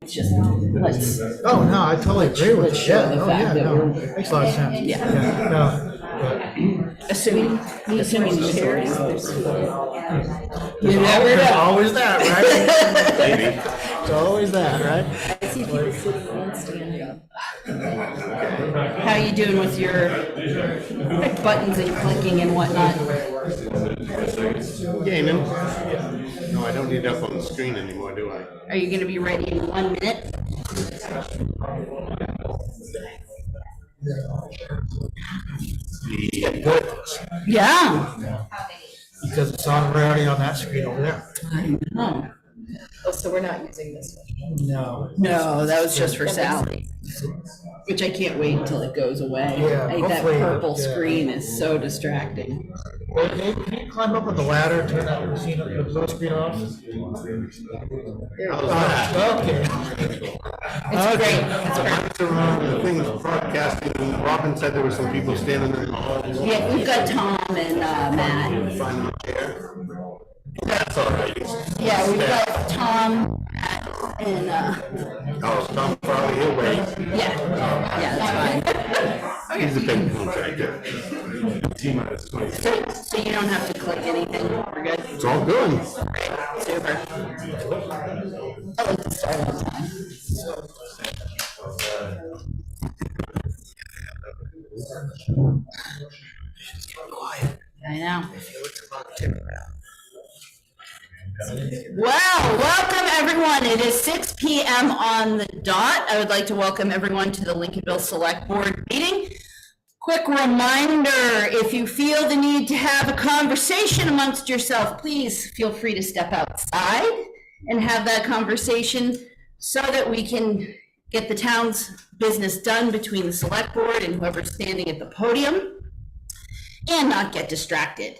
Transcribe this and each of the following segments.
It's just, let's. Oh, no, I totally agree with Let's you. show Yeah, the oh, fact yeah, that no, we're- makes a lot of sense. Yeah. No, Assuming the chair is this. You there's never know. always that, right? Maybe. It's always that, right? I see people sitting and standing up. How you doing with your buttons and clicking and whatnot? Gaming. No, I don't need that up on the screen anymore, do I? Are you gonna be ready in 1 minute? Yeah. Because it's already on that screen over there. Oh, Oh, so we're not using this one. No. no, that was just for Sally, which I can't wait until it goes away. Yeah, That hopefully, purple yeah. screen is so distracting. Well, Dave, can you climb up on the ladder and turn that scene, the blue screen off? Okay. It's great, it's great. Lights are on, the thing's broadcasting. Robin said there were some people standing in the hall. Yeah, we've got Tom and Matt. Find a chair. That's all right. Yeah, we've got Tom, Matt, and Oh, Tom Farley, he'll wait. yeah, that's fine. He's a big contractor. T-minus 20. So you don't have to click anything, we're good? It's all good. Super. I like to start on time. I know. Well, welcome everyone. It is 6 p.m. on the dot. I would like to welcome everyone to the Lincolnville Select Board meeting. Quick reminder, if you feel the need to have a conversation amongst yourself, please feel free to step outside and have that conversation so that we can get the town's business done between the Select Board and whoever's standing at the podium and not get distracted.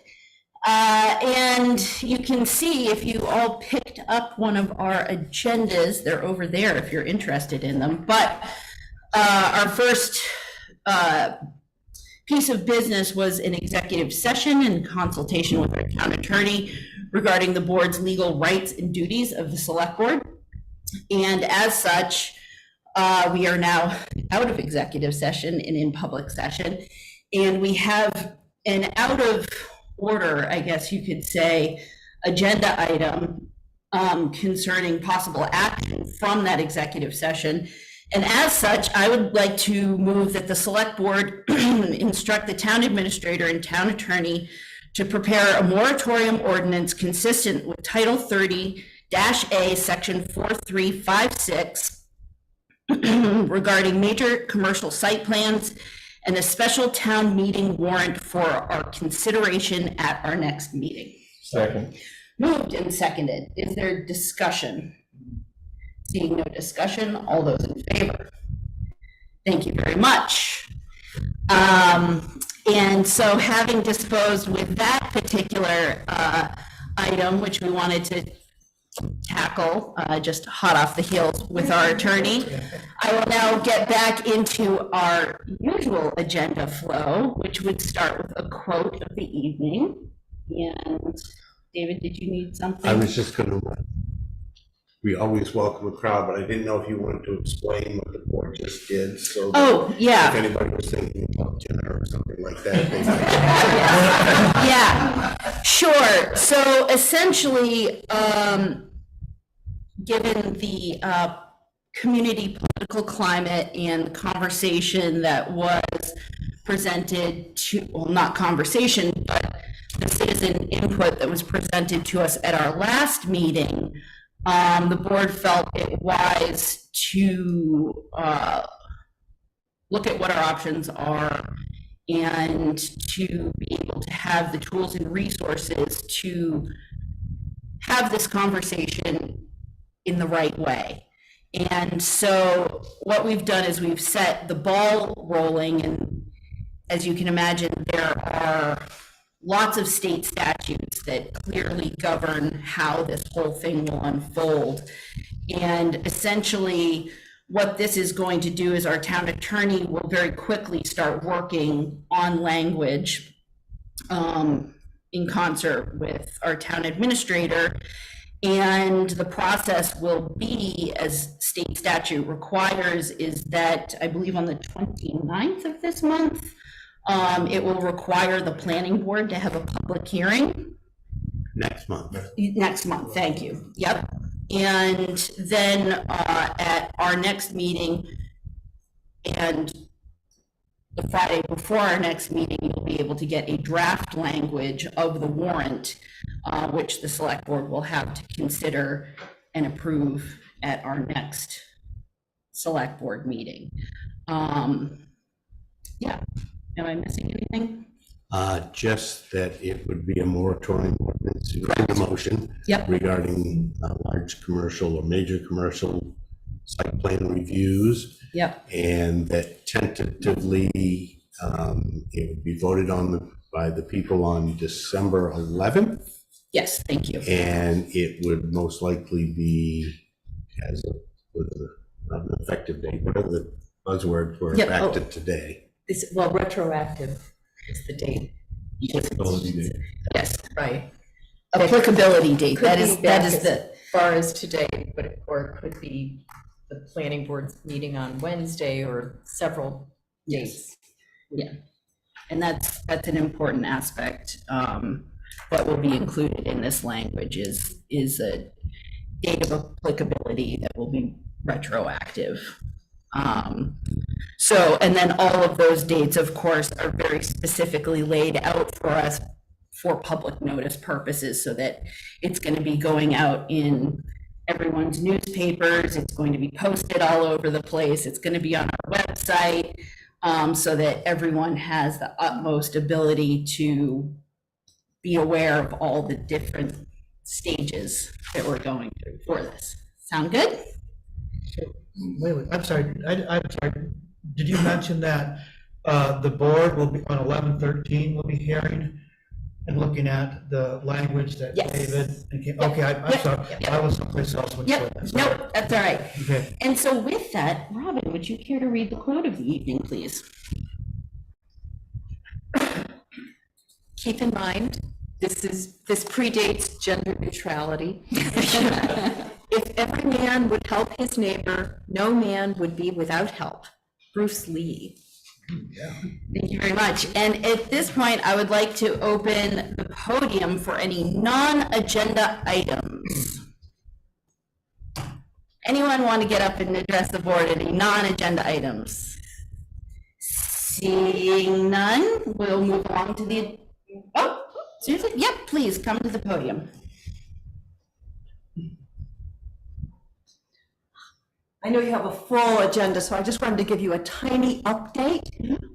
And you can see if you all picked up one of our agendas, they're over there if you're interested in them. But our first piece of business was an executive session in consultation with our town attorney regarding the board's legal rights and duties of the select board. And as such, we are now out of executive session and in public session. And we have an out of order, I guess you could say, agenda item concerning possible action from that executive session. And as such, I would like to move that the select board instruct the town administrator and town attorney to prepare a moratorium ordinance consistent with Title 30-A, Section 4356, regarding major commercial site plans and a special town meeting warrant for our consideration at our next meeting. Second. Moved and seconded. Is there discussion? Seeing no discussion, all those in favor? Thank you very much. And so having disposed with that particular item, which we wanted to tackle just hot off the heels with our attorney, I will now get back into our usual agenda flow, which would start with a quote of the evening. And David, did you need something? I was just gonna, we always welcome a crowd, but I didn't know if you wanted to explain what the board just did, so. Oh, yeah. If anybody was thinking about dinner or something like that, they might. Yeah, sure. So essentially, given the community political climate and conversation that was presented to, well, not conversation, but the citizen input that was presented to us at our last meeting, the board felt it wise to look at what our options are and to be able to have the tools and resources to have this conversation in the right way. And so what we've done is we've set the ball rolling, and as you can imagine, there are lots of state statutes that clearly govern how this whole thing will unfold. And essentially what this is going to do is our town attorney will very quickly start working on language in concert with our town administrator. And the process will be, as state statute requires, is that I believe on the 29th of this month, it will require the planning board to have a public hearing. Next month. Next month, thank you. Yep. And then at our next meeting and the Friday before our next meeting, you'll be able to get a draft language of the warrant, which the select board will have to consider and approve at our next select board meeting. Yeah, am I missing anything? Just that it would be a moratorium ordinance in the motion. Yep. Regarding large commercial or major commercial site plan reviews. Yep. And that tentatively it would be voted on by the people on December 11th. Yes, thank you. And it would most likely be with an effective date, whatever the buzzword for Yep. back to today. Well, retroactive is the date. Yes, Right. applicability date. Could That be is back the. as far as today, or it could be the planning board's meeting on Wednesday or several dates. Yeah, and that's an important aspect that will be included in this language is a date of applicability that will be retroactive. So, and then all of those dates, of course, are very specifically laid out for us for public notice purposes, so that it's going to be going out in everyone's newspapers, it's going to be posted all over the place, it's going to be on our website, so that everyone has the utmost ability to be aware of all the different stages that we're going through for this. Sound good? Wait, I'm sorry, I'm sorry. Did you mention that the board will be on 11/13 will be hearing and looking at the language that Yes. David, Yep. okay, I'm Yep. sorry, Yep. I was someplace else when you said Yep, that. Sorry. nope, that's all right. Okay, And so with that, Robin, would you care to read the quote of the evening, please? Keep in mind, this predates gender neutrality. If every man would help his neighbor, no man would be without help. Bruce Lee. Thank you very much. And at this point, I would like to open the podium for any non-agenda items. Anyone want to get up and address the board, any non-agenda items? Seeing none, we'll move along to the, oh, Susan, yep, please come to the podium. I know you have a full agenda, so I just wanted to give you a tiny update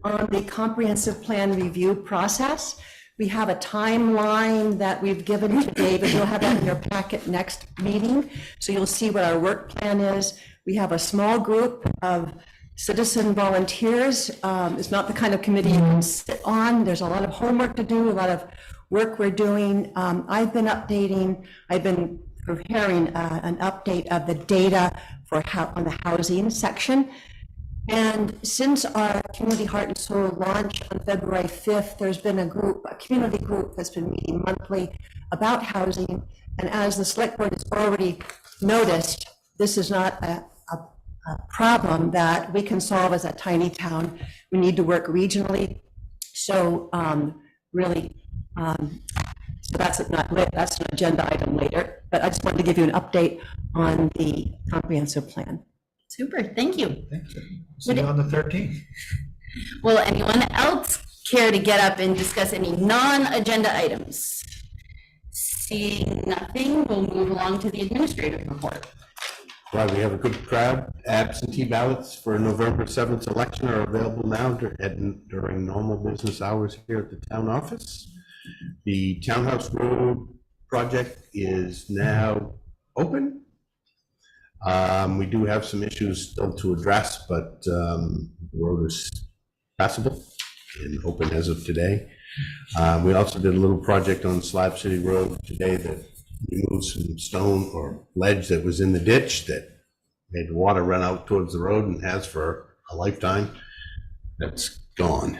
on the comprehensive plan review process. We have a timeline that we've given to David. You'll have that in your packet next meeting. So you'll see what our work plan is. We have a small group of citizen volunteers. It's not the kind of committee you can sit on. There's a lot of homework to do, a lot of work we're doing. I've been preparing an update of the data on the housing section. And since our Community Heart and Soul launch on February 5th, there's been a community group that's been meeting monthly about housing. And as the select board has already noticed, this is not a problem that we can solve as a tiny town. We need to work regionally. So so that's an agenda item later, but I just wanted to give you an update on the comprehensive plan. Super, thank you. thank you. See you on the 13th. Will anyone else care to get up and discuss any non-agenda items? Seeing nothing, we'll move along to the administrative report. Well, we have a good crowd. Absentee ballots for November 7th election are available now during normal business hours here at the town office. The Townhouse Road project is now open. We do have some issues still to address, but the road is passable and open as of today. We also did a little project on Slab City Road today that removed some stone or ledge that was in the ditch that made the water run out towards the road and has for a lifetime. That's gone.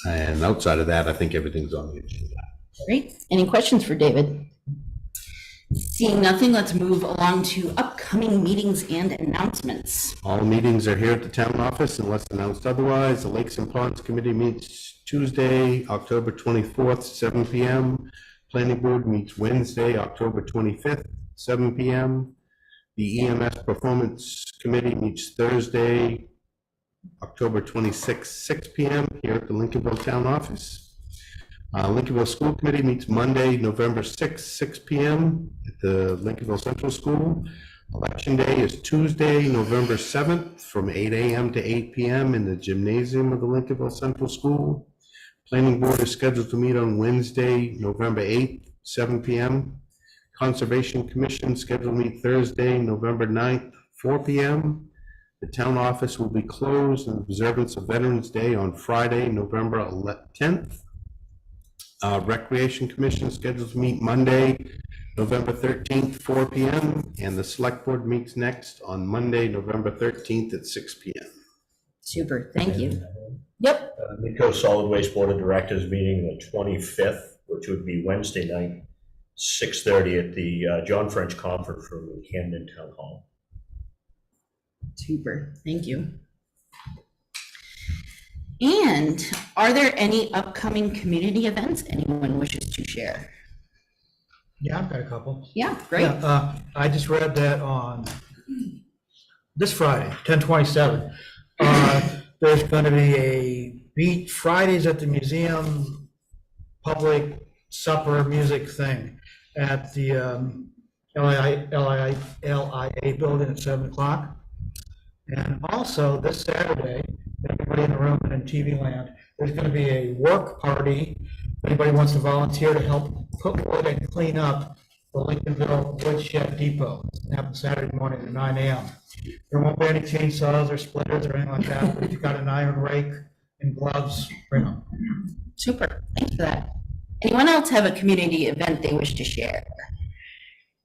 And outside of that, I think everything's on the agenda. Great. Any questions for David? Seeing nothing, let's move along to upcoming meetings and announcements. All meetings are here at the town office unless announced otherwise. The Lakes and Ponds Committee meets Tuesday, October 24th, 7 p.m. Planning Board meets Wednesday, October 25th, 7 p.m. The EMS Performance Committee meets Thursday, October 26th, 6 p.m. here at the Lincolnville Town Office. Lincolnville School Committee meets Monday, November 6th, 6 p.m. at the Lincolnville Central School. Election Day is Tuesday, November 7th from 8 a.m. to 8 p.m. in the gymnasium of the Lincolnville Central School. Planning Board is scheduled to meet on Wednesday, November 8th, 7 p.m. Conservation Commission scheduled to meet Thursday, November 9th, 4 p.m. The town office will be closed in observance of Veterans Day on Friday, November 10th. Recreation Commission scheduled to meet Monday, November 13th, 4 p.m. And the Select Board meets next on Monday, November 13th at 6 p.m. Super, thank you. Yep, Midco Solid Waste Board of Directors meeting the 25th, which would be Wednesday night, 6:30 at the John French Conference Room in Camden Town Hall. super, thank you. And are there any upcoming community events anyone wishes to share? Yeah, I've got a couple. Yeah, great. Yeah, I just read that on this Friday, 10/27. There's going to be a Beat Fridays at the Museum public supper music thing at the LIA building at 7 o'clock. And also this Saturday, everybody in the room and in TV land, there's going to be a work party. If anybody wants to volunteer to help put wood and clean up the Lincolnville Woodshed Depot. It's going to happen Saturday morning at 9 a.m. There won't be any chainsaws or splitters or anything like that, but if you've got an iron rake and gloves, bring them. Super, thanks for that. Anyone else have a community event they wish to share?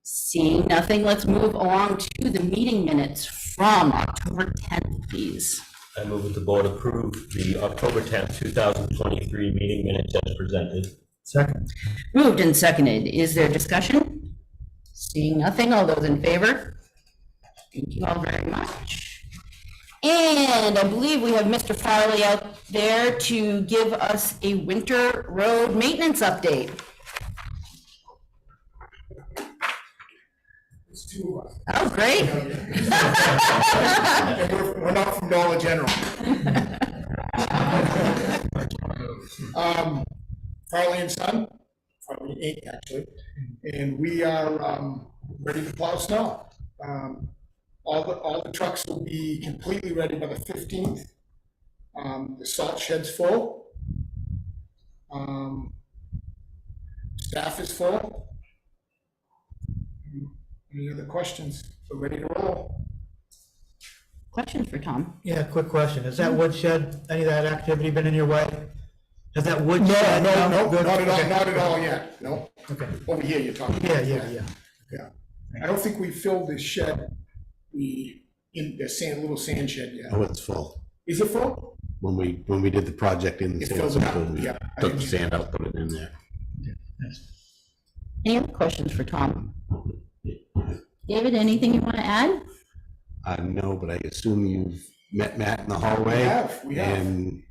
Seeing nothing, let's move along to the meeting minutes from October 10th, please. I move that the board approve the October 10th, 2023 meeting minutes as presented. Second. Moved and seconded. Is there discussion? Seeing nothing, all those in favor? Thank you all very much. And I believe we have Mr. Farley out there to give us a winter road maintenance update. It's two of us. Oh, great. And we're not from Dollar General. Farley and Son, Farley Inc. actually, and we are ready to plow snow. All the trucks will be completely ready by the 15th. The salt shed's full. Staff is full. Any other questions? We're ready to roll. Questions for Tom? Yeah, quick question. Has that woodshed, any of that activity been in your way? Has that woodshed? No, Good. not at all, Okay. not at all yet, no. Okay. Over here you're talking. Yeah. Yeah. I don't think we filled the shed, little sand shed yet. Oh, it's full. Is it full? When we did the project in the It sand, fills it up, we yeah. took the sand out, put it in there. Any other questions for Tom? David, anything you want to add? No, but I assume you've met Matt in the hallway. We have. And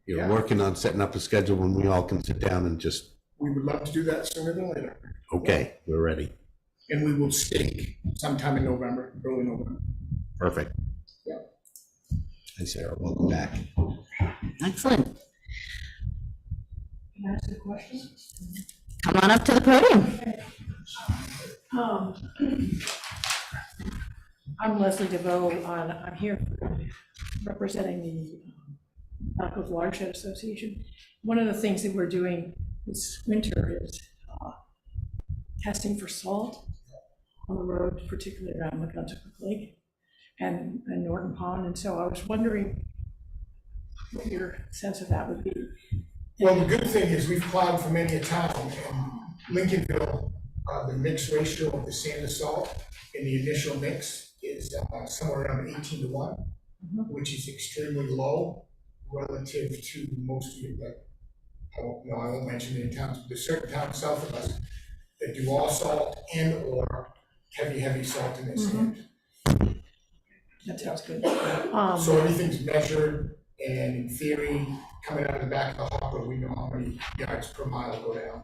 you're Yeah. working on setting up a schedule when we all can sit down and just, We would love to do that sooner than later. okay, we're ready. And we will stake sometime in November, early November. Perfect. Yeah. Hi, Sarah, welcome back. Excellent. Can I ask a question? Come on up to the podium. I'm Leslie DeVoe, I'm here representing the Falcons Watershed Association. One of the things that we're doing this winter is testing for salt on the road, particularly around McGuntacook Lake and Norton Pond, and so I was wondering what your sense of that would be. Well, the good thing is we've plowed for many a town. In Lincolnville, the mix ratio of the sand and salt in the initial mix is somewhere around 18-1, which is extremely low relative to most of the, I won't mention any towns, but there's certain towns south of us that do all salt and or heavy salt in their sand. That sounds good. So everything's measured, and in theory, coming out of the back of the hopper, we know how many yards per mile go down.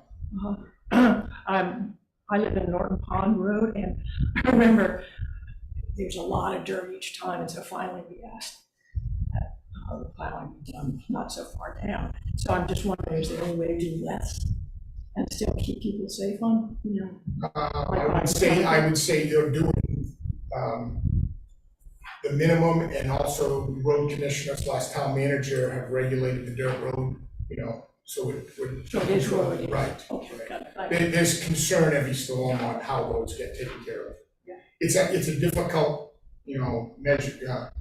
I live in Norton Pond Road, and I remember there's a lot of dirt each time, and so finally we asked that the plowing be done not so far down. So I'm just wondering, is there any way to do less and still keep people safe on, you know? I would say they're doing, the minimum, and also the road commissioner / town manager have regulated the dirt road, you know, so it would. So it is road, yeah. Right. Okay, got it. There's concern every storm on how roads get taken care of. Yeah. It's a difficult, you know, measure,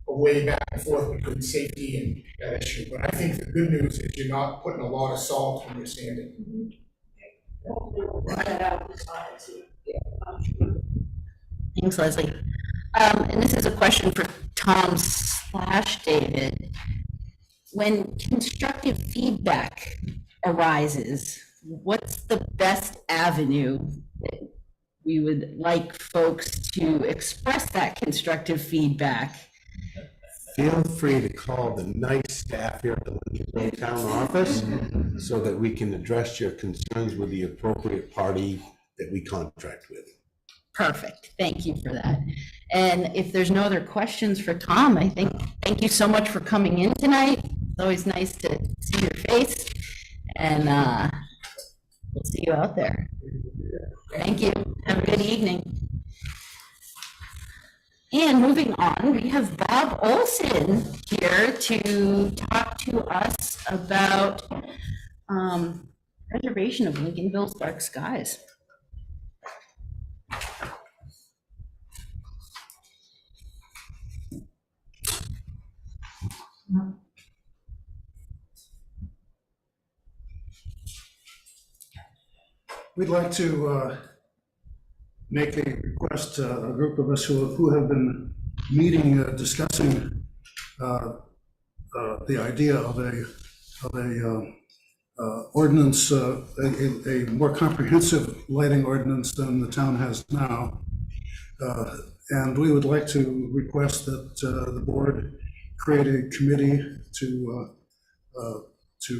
a way back and forth between safety and that issue, but I think the good news is you're not putting a lot of salt when you're sanding. Hopefully we'll find that out this time and see. I'm sure. Thanks, Leslie. And this is a question for Tom / David. When constructive feedback arises, what's the best avenue that we would like folks to express that constructive feedback? Feel free to call the nice staff here at the Lincolnville Town Office so that we can address your concerns with the appropriate party that we contract with. Perfect. Thank you for that. And if there's no other questions for Tom, I think, thank you so much for coming in tonight. It's always nice to see your face, and we'll see you out there. Thank you. Have a good evening. And moving on, we have Bob Olson here to talk to us about preservation of Lincolnville's dark skies. We'd like to make a request, a group of us who have been meeting, discussing the idea of a ordinance, a more comprehensive lighting ordinance than the town has now. And we would like to request that the board create a committee to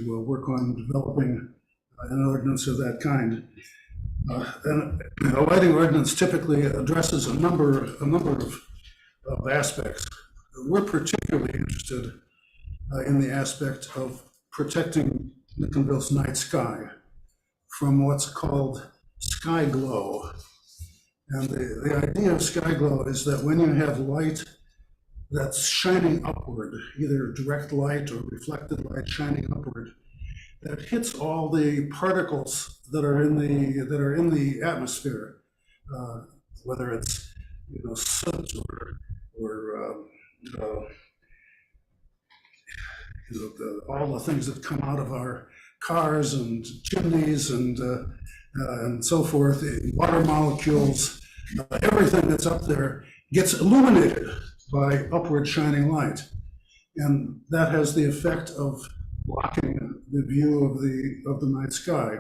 work on developing an ordinance of that kind. And a lighting ordinance typically addresses a number of aspects. We're particularly interested in the aspect of protecting Lincolnville's night sky from what's called sky glow. And the idea of sky glow is that when you have light that's shining upward, either direct light or reflected light shining upward, that hits all the particles that are in the atmosphere, whether it's soot or all the things that come out of our cars and chimneys and so forth, water molecules, everything that's up there gets illuminated by upward shining light, and that has the effect of blocking the view of the night sky.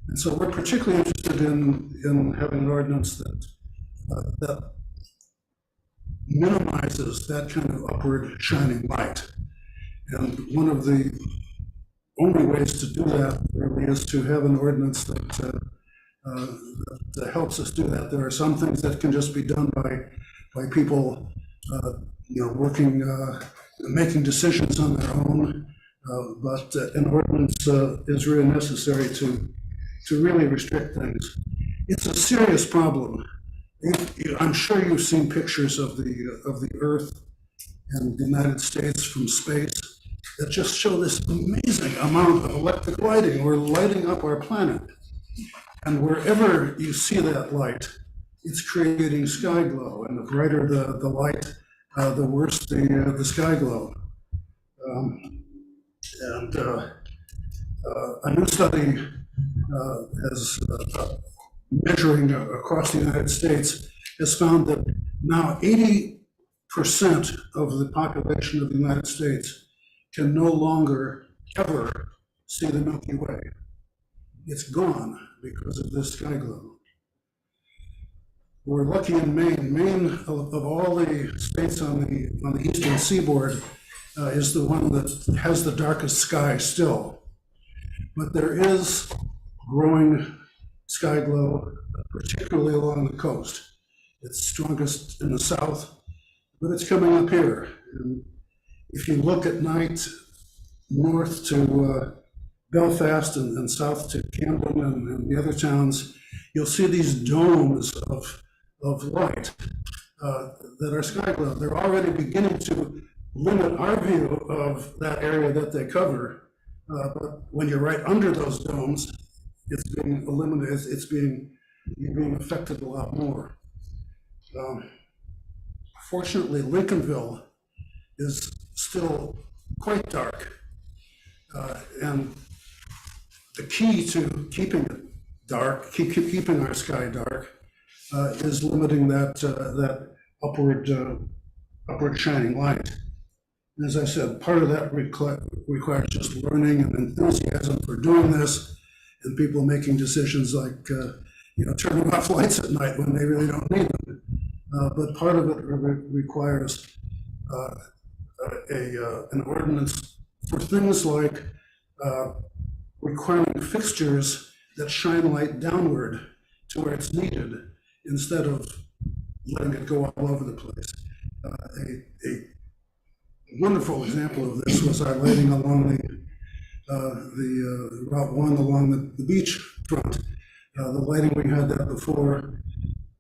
And so we're particularly interested in having an ordinance that minimizes that kind of upward shining light. And one of the only ways to do that really is to have an ordinance that helps us do that. There are some things that can just be done by people, working, making decisions on their own. But an ordinance is really necessary to really restrict things. It's a serious problem. I'm sure you've seen pictures of the Earth and the United States from space that just show this amazing amount of electric lighting. We're lighting up our planet. And wherever you see that light, it's creating sky glow. And the brighter the light, the worse the sky glow. And a new study measuring across the United States has found that now 80% of the population of the United States can no longer ever see the Milky Way. it's gone because of this sky glow. We're lucky in Maine. Maine, of all the states on the eastern seaboard, is the one that has the darkest sky still. But there is growing sky glow, particularly along the coast. It's strongest in the south, but it's coming up here. And if you look at night north to Belfast and south to Camden and the other towns, you'll see these domes of light that are sky glow. They're already beginning to limit our view of that area that they cover. But when you're right under those domes, it's being eliminated, you're being affected a lot more. Fortunately, Lincolnville is still quite dark. And the key to keeping it dark, keeping our sky dark, is limiting that upward shining light. And as I said, part of that requires just learning and enthusiasm for doing this, and people making decisions like turning off lights at night when they really don't need them. But part of it requires an ordinance for things like requiring fixtures that shine light downward to where it's needed, instead of letting it go all over the place. A wonderful example of this was our lighting along the Route 1 along the beach front. The lighting, we had that before,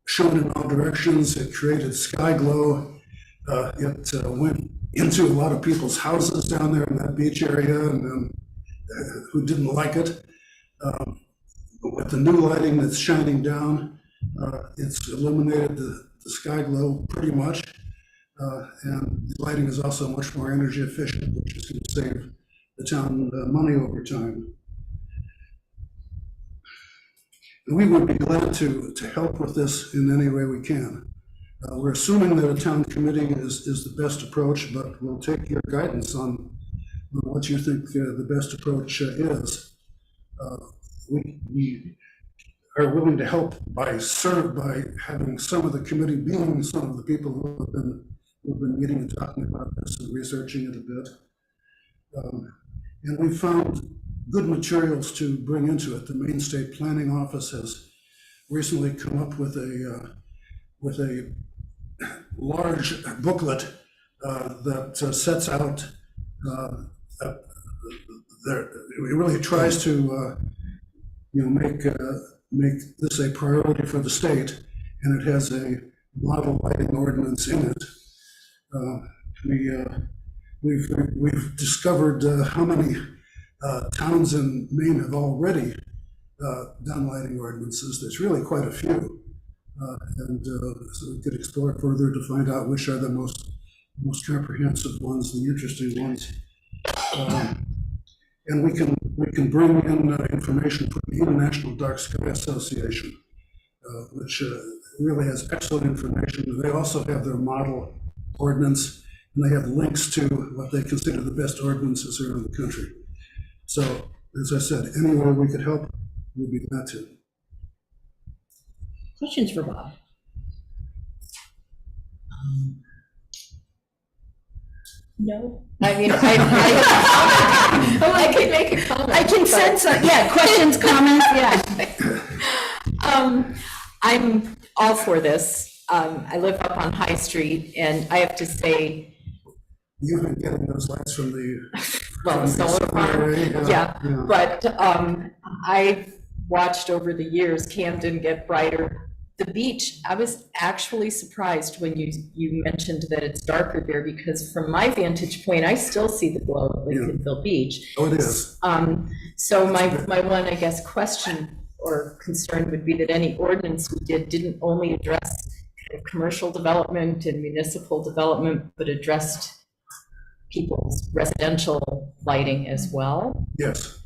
shone in all directions. It created sky glow. It went into a lot of people's houses down there in that beach area, and who didn't like it. With the new lighting that's shining down, it's eliminated the sky glow pretty much. And the lighting is also much more energy efficient, which is going to save the town money over time. And we would be glad to help with this in any way we can. We're assuming that a town committee is the best approach, but we'll take your guidance on what you think the best approach is. We are willing to help by having some of the committee being some of the people who have been meeting and talking about this and researching it a bit. And we found good materials to bring into it. The Maine State Planning Office has recently come up with a large booklet that sets out, it really tries to make this a priority for the state, and it has a model lighting ordinance in it. We've discovered how many towns in Maine have already done lighting ordinances. There's really quite a few. So we could explore further to find out which are the most comprehensive ones, the interesting ones. And we can bring in information from the International Dark Sky Association, which really has excellent information. They also have their model ordinance, and they have links to what they consider the best ordinances around the country. So, as I said, anywhere we could help, we'd be glad to. Questions for Bob? No. I mean, I could make a comment. I can sense, questions, comments, yeah. I'm all for this. I live up on High Street, and I have to say, You've been getting those lights from the solar farm, yeah. But I've watched over the years Camden get brighter. The beach, I was actually surprised when you mentioned that it's darker there, because from my vantage point, I still see the glow at Lincolnville Beach. Oh, it is. So my one, I guess, question or concern would be that any ordinance we didn't only address kind of commercial development and municipal development, but addressed people's residential lighting as well. Yes,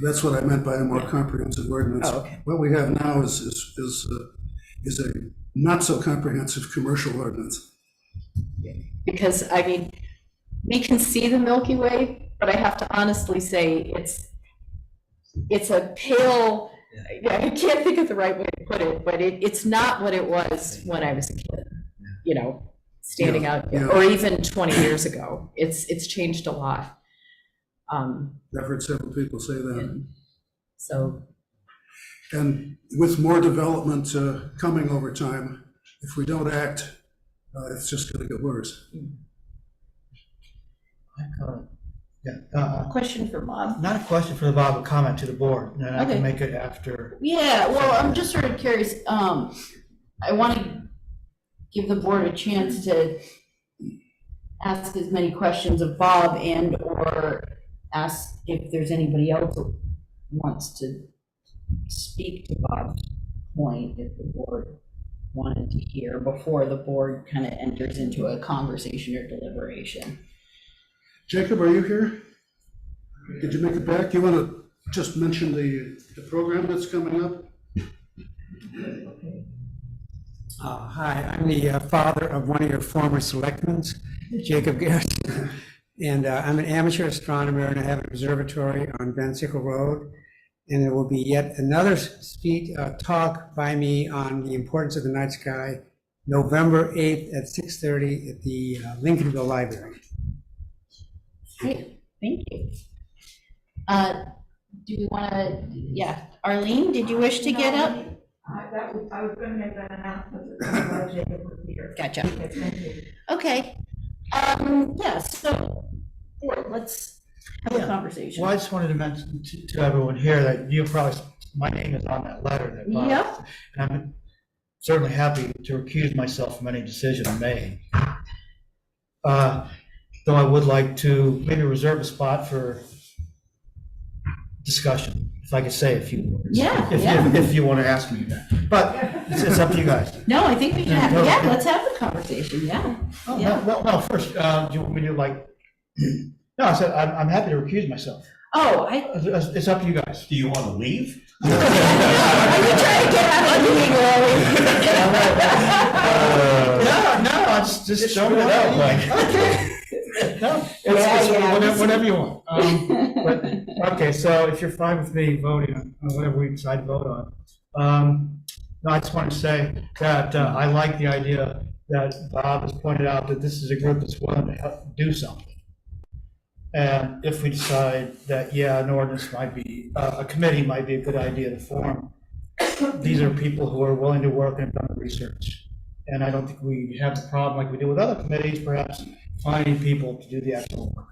that's what I meant by a more comprehensive ordinance. Oh, okay. What we have now is a not so comprehensive commercial ordinance. Because, I mean, we can see the Milky Way, but I have to honestly say it's a pale, I can't think of the right way to put it, but it's not what it was when I was a kid, standing out, or even 20 years ago. It's changed a lot. I've heard several people say that. So, And with more development coming over time, if we don't act, it's just going to get worse. Question for Bob. Not a question for the Bob, a comment to the board, and I Okay. can make it after. Yeah, well, I'm just sort of curious, I want to give the board a chance to ask as many questions of Bob and or ask if there's anybody else who wants to speak to Bob's point, if the board wanted to hear before the board kind of enters into a conversation or deliberation. Jacob, are you here? Did you make it back? You want to just mention the program that's coming up? Hi, I'm the father of one of your former selectmen, Jacob Garrison. And I'm an amateur astronomer, and I have an observatory on Van Sickle Road. And there will be yet another talk by me on the importance of the night sky, November 8th at 6:30 at the Lincolnville Library. Great, thank you. Do we want to, Arlene, did you wish to get up? I was going to make that announcement. Jacob was here. Gotcha. Okay. So, let's have a conversation. Well, I just wanted to mention to everyone here that you probably, my name is on that letter that Bob. Yep. And I'm certainly happy to recuse myself from any decision made. Though I would like to maybe reserve a spot for discussion, if I could say a few words. Yeah, If you want to ask me that. But it's up to you guys. No, I think we can have, let's have the conversation, yeah. Oh, Yeah. well, first, do you want me to no, I said, I'm happy to recuse myself. Oh, It's up to you guys. Do you want to leave? are you trying to get out of the meeting early? No, it's just showing it out, like. No, it's whatever you want. But, okay, so if you're fine with me voting on whatever we decide to vote on. No, I just want to say that I like the idea that Bob has pointed out that this is a group that's willing to help do something. And if we decide that, an ordinance might be, a committee might be a good idea to form, these are people who are willing to work and have done the research. And I don't think we have the problem like we do with other committees, perhaps finding people to do the actual work.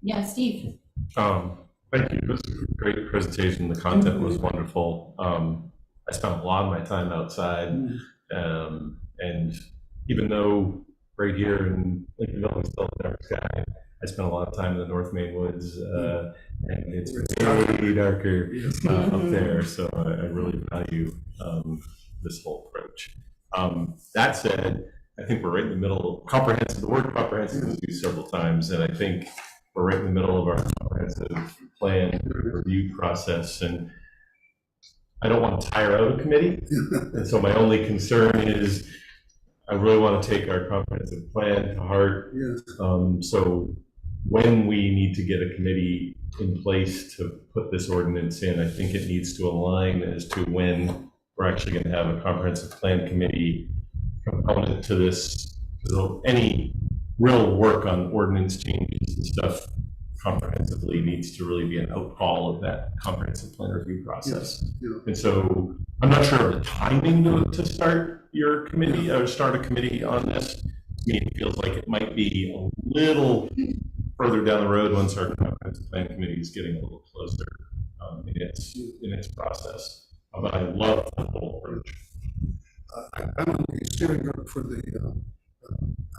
Yeah, Steve. Thank you. It was a great presentation. The content was wonderful. I spent a lot of my time outside, and even though right here in Lincolnville is still a dark sky, I spent a lot of time in the North Main Woods, and it's way darker up there. So I really value this whole approach. That said, I think we're right in the middle. The word comprehensive is used several times, and I think we're right in the middle of our comprehensive plan review process, and I don't want to tire out a committee. And so my only concern is I really want to take our comprehensive plan to heart. Yes. So when we need to get a committee in place to put this ordinance in, I think it needs to align as to when we're actually going to have a comprehensive plan committee component to this. So any real work on ordinance changes and stuff comprehensively needs to really be an outfall of that comprehensive plan review process. Yeah. And so I'm not sure of the timing to start your committee or start a committee on this. To me, it feels like it might be a little further down the road once our comprehensive plan committee is getting a little closer in its process. But I love the whole approach. I'm on the steering group for the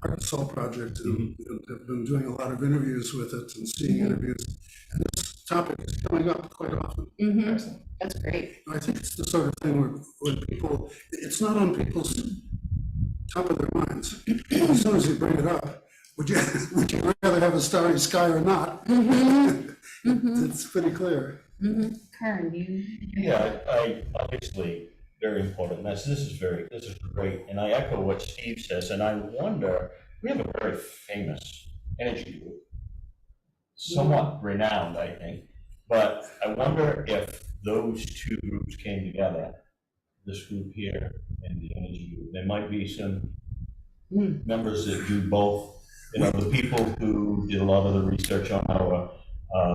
Arkansas project, and have been doing a lot of interviews with it and seeing interviews. And this topic is coming up quite often. That's great. I think it's the sort of thing where when people, it's not on people's top of their minds. As soon as you bring it up, would you rather have a starry sky or not? It's pretty clear. Karen, you? Yeah, I obviously very important message. This is great, and I echo what Steve says. And I wonder, we have a very famous energy group. somewhat renowned, I think. But I wonder if those two groups came together, this group here and the energy group, there might be some members that do both. You know, the people who did a lot of the research on our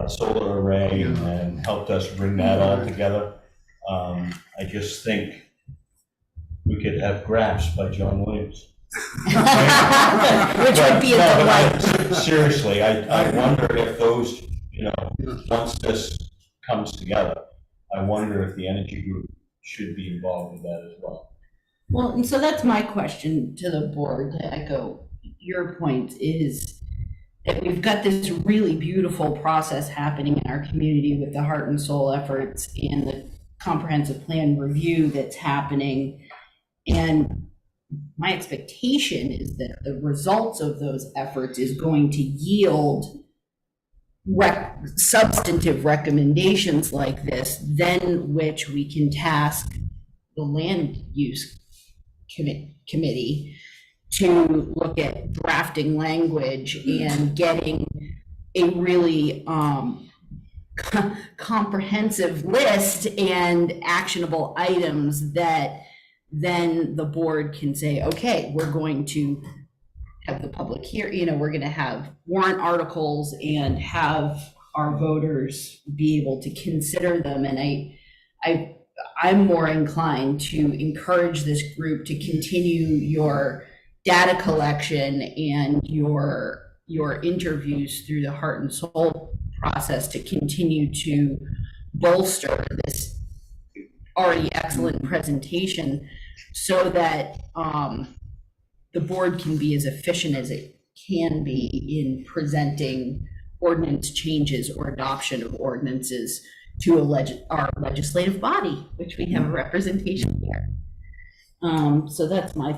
solar array and helped us bring that all together. I just think we could have graphs by John Williams. Which would be a delight. Seriously, I wonder if those, you know, once this comes together, I wonder if the energy group should be involved with that as well. Well, and so that's my question to the board, to echo your point, is that we've got this really beautiful process happening in our community with the heart and soul efforts and the comprehensive plan review that's happening. And my expectation is that the results of those efforts is going to yield substantive recommendations like this, then which we can task the land use committee to look at drafting language and getting a really comprehensive list and actionable items that then the board can say, okay, we're going to have the public hear, you know, we're going to have warrant articles and have our voters be able to consider them. And I'm more inclined to encourage this group to continue your data collection and your interviews through the heart and soul process to continue to bolster this already excellent presentation so that the board can be as efficient as it can be in presenting ordinance changes or adoption of ordinances to our legislative body, which we have a representation here. So that's my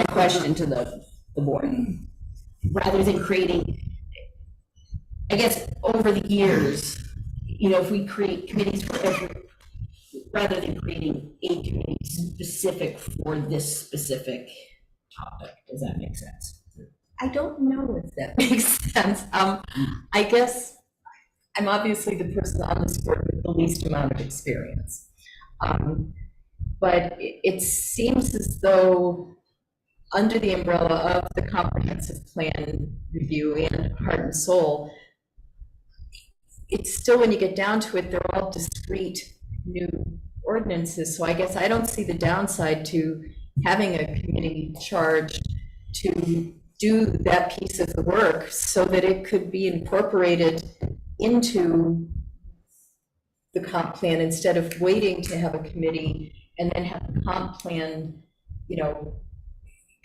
question to the board. Rather than creating, I guess, over the years, you know, if we create committees for rather than creating a committee specific for this specific topic. Does that make sense? I don't know if that makes sense. I guess I'm obviously the person on this board with the least amount of experience. But it seems as though under the umbrella of the comprehensive plan review and heart and soul, it's still, when you get down to it, they're all discrete new ordinances. So I guess I don't see the downside to having a committee charged to do that piece of the work so that it could be incorporated into the comp plan instead of waiting to have a committee and then have the comp plan, you know,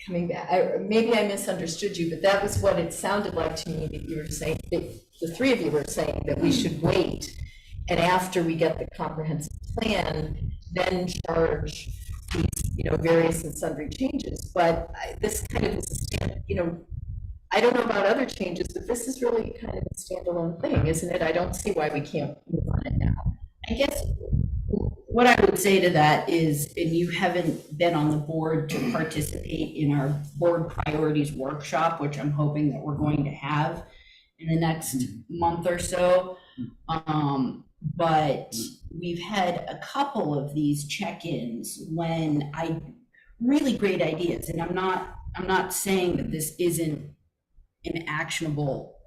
coming back. Maybe I misunderstood you, but that was what it sounded like to me that you were saying, that the three of you were saying that we should wait. And after we get the comprehensive plan, then charge these, you know, various and sundry changes. But this kind of is a stand, you know, I don't know about other changes, but this is really kind of a standalone thing, isn't it? I don't see why we can't move on it now. I guess what I would say to that is, and you haven't been on the board to participate in our board priorities workshop, which I'm hoping that we're going to have in the next month or so. But we've had a couple of these check-ins when really great ideas, and I'm not saying that this isn't an actionable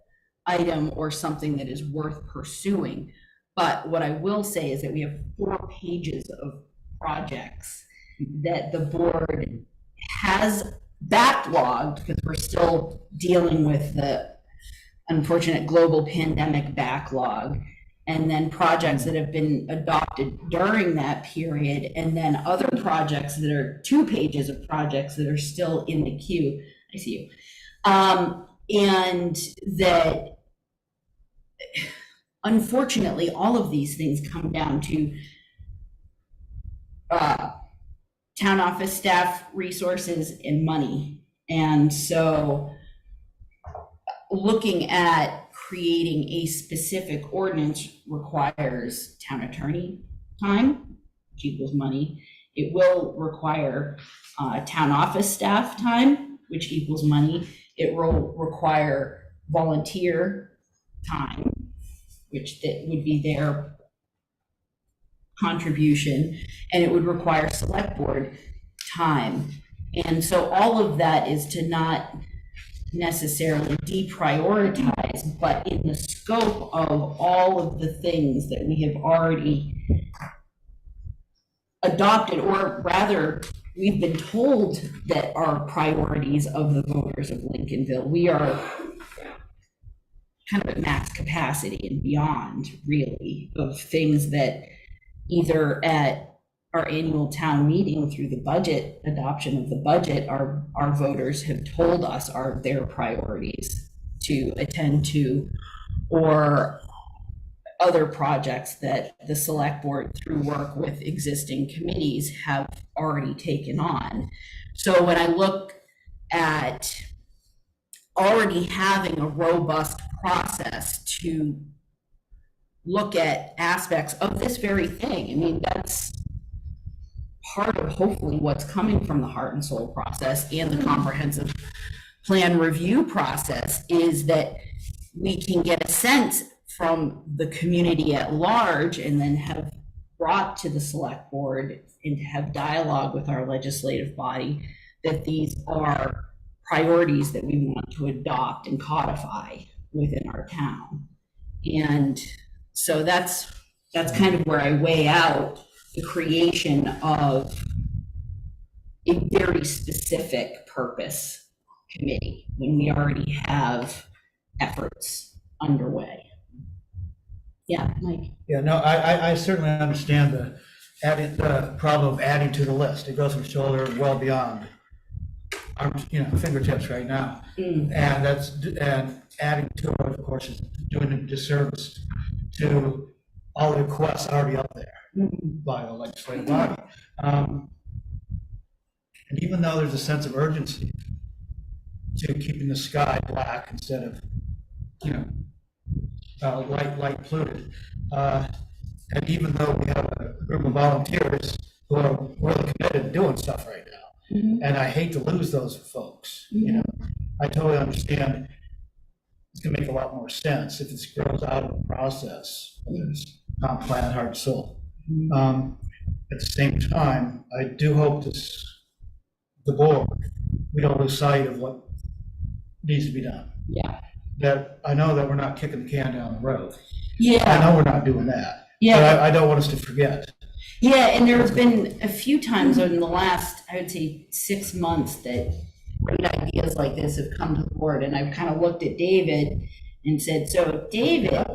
item or something that is worth pursuing. But what I will say is that we have 4 pages of projects that the board has backlogged because we're still dealing with the unfortunate global pandemic backlog, and then projects that have been adopted during that period, and then other projects that are 2 pages of projects that are still in the queue. I see you. And that unfortunately, all of these things come down to town office staff, resources, and money. And so looking at creating a specific ordinance requires town attorney time, which equals money. It will require town office staff time, which equals money. It will require volunteer time, which that would be their contribution, and it would require select board time. And so all of that is to not necessarily deprioritize, but in the scope of all of the things that we have already adopted, or rather, we've been told that are priorities of the voters of Lincolnville. We are kind of at max capacity and beyond, really, of things that either at our annual town meeting through the budget, adoption of the budget, our voters have told us are their priorities to attend to, or other projects that the select board, through work with existing committees, have already taken on. So when I look at already having a robust process to look at aspects of this very thing, I mean, that's part of hopefully what's coming from the heart and soul process and the comprehensive plan review process, is that we can get a sense from the community at large and then have brought to the select board and to have dialogue with our legislative body that these are priorities that we want to adopt and codify within our town. And so that's kind of where I weigh out the creation of a very specific purpose committee when we already have efforts underway. Yeah, Mike. Yeah, no, I certainly understand the problem of adding to the list. It goes from shoulder well beyond our, fingertips right now. And and adding to it, of course, is doing a disservice to all the requests already up there by the legislative body. And even though there's a sense of urgency to keeping the sky black instead of, light polluted, and even though we have a group of volunteers who are really committed to doing stuff right now, and I hate to lose those folks, I totally understand. It's gonna make a lot more sense if this grows out of the process, whether it's comp plan, heart and soul. At the same time, I do hope the board, we don't lose sight of what needs to be done. Yeah. That I know that we're not kicking the can down the road. Yeah. I know we're not doing that. Yeah. But I don't want us to forget. Yeah, and there's been a few times in the last, I would say, 6 months that great ideas like this have come to the board, and I've kind of looked at David and said, so David,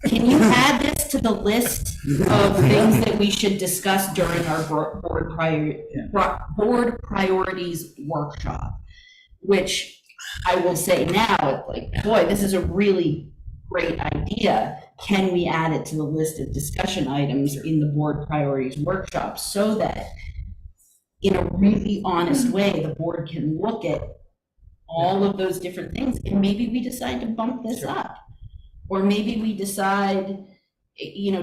can you add this to the list of things that we should discuss during our board priorities workshop? Which I will say now, like, boy, this is a really great idea. Can we add it to the list of discussion items in the board priorities workshop, so that in a really honest way, the board can look at all of those different things, and maybe we decide to bump this up, or maybe we decide,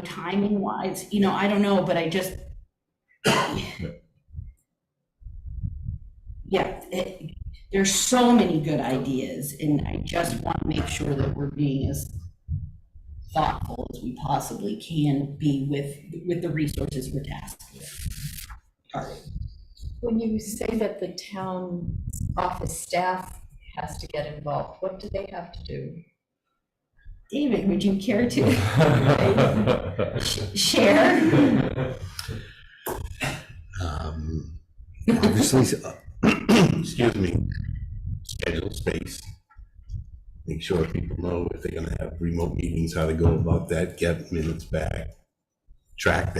timing wise, I don't know, but I just, there's so many good ideas, and I just want to make sure that we're being as thoughtful as we possibly can be with the resources we're tasked with. All right. When you say that the town office staff has to get involved, what do they have to do? David, would you care to share? Obviously, excuse me, schedule space. Make sure people know if they're gonna have remote meetings, how to go about that, get minutes back, track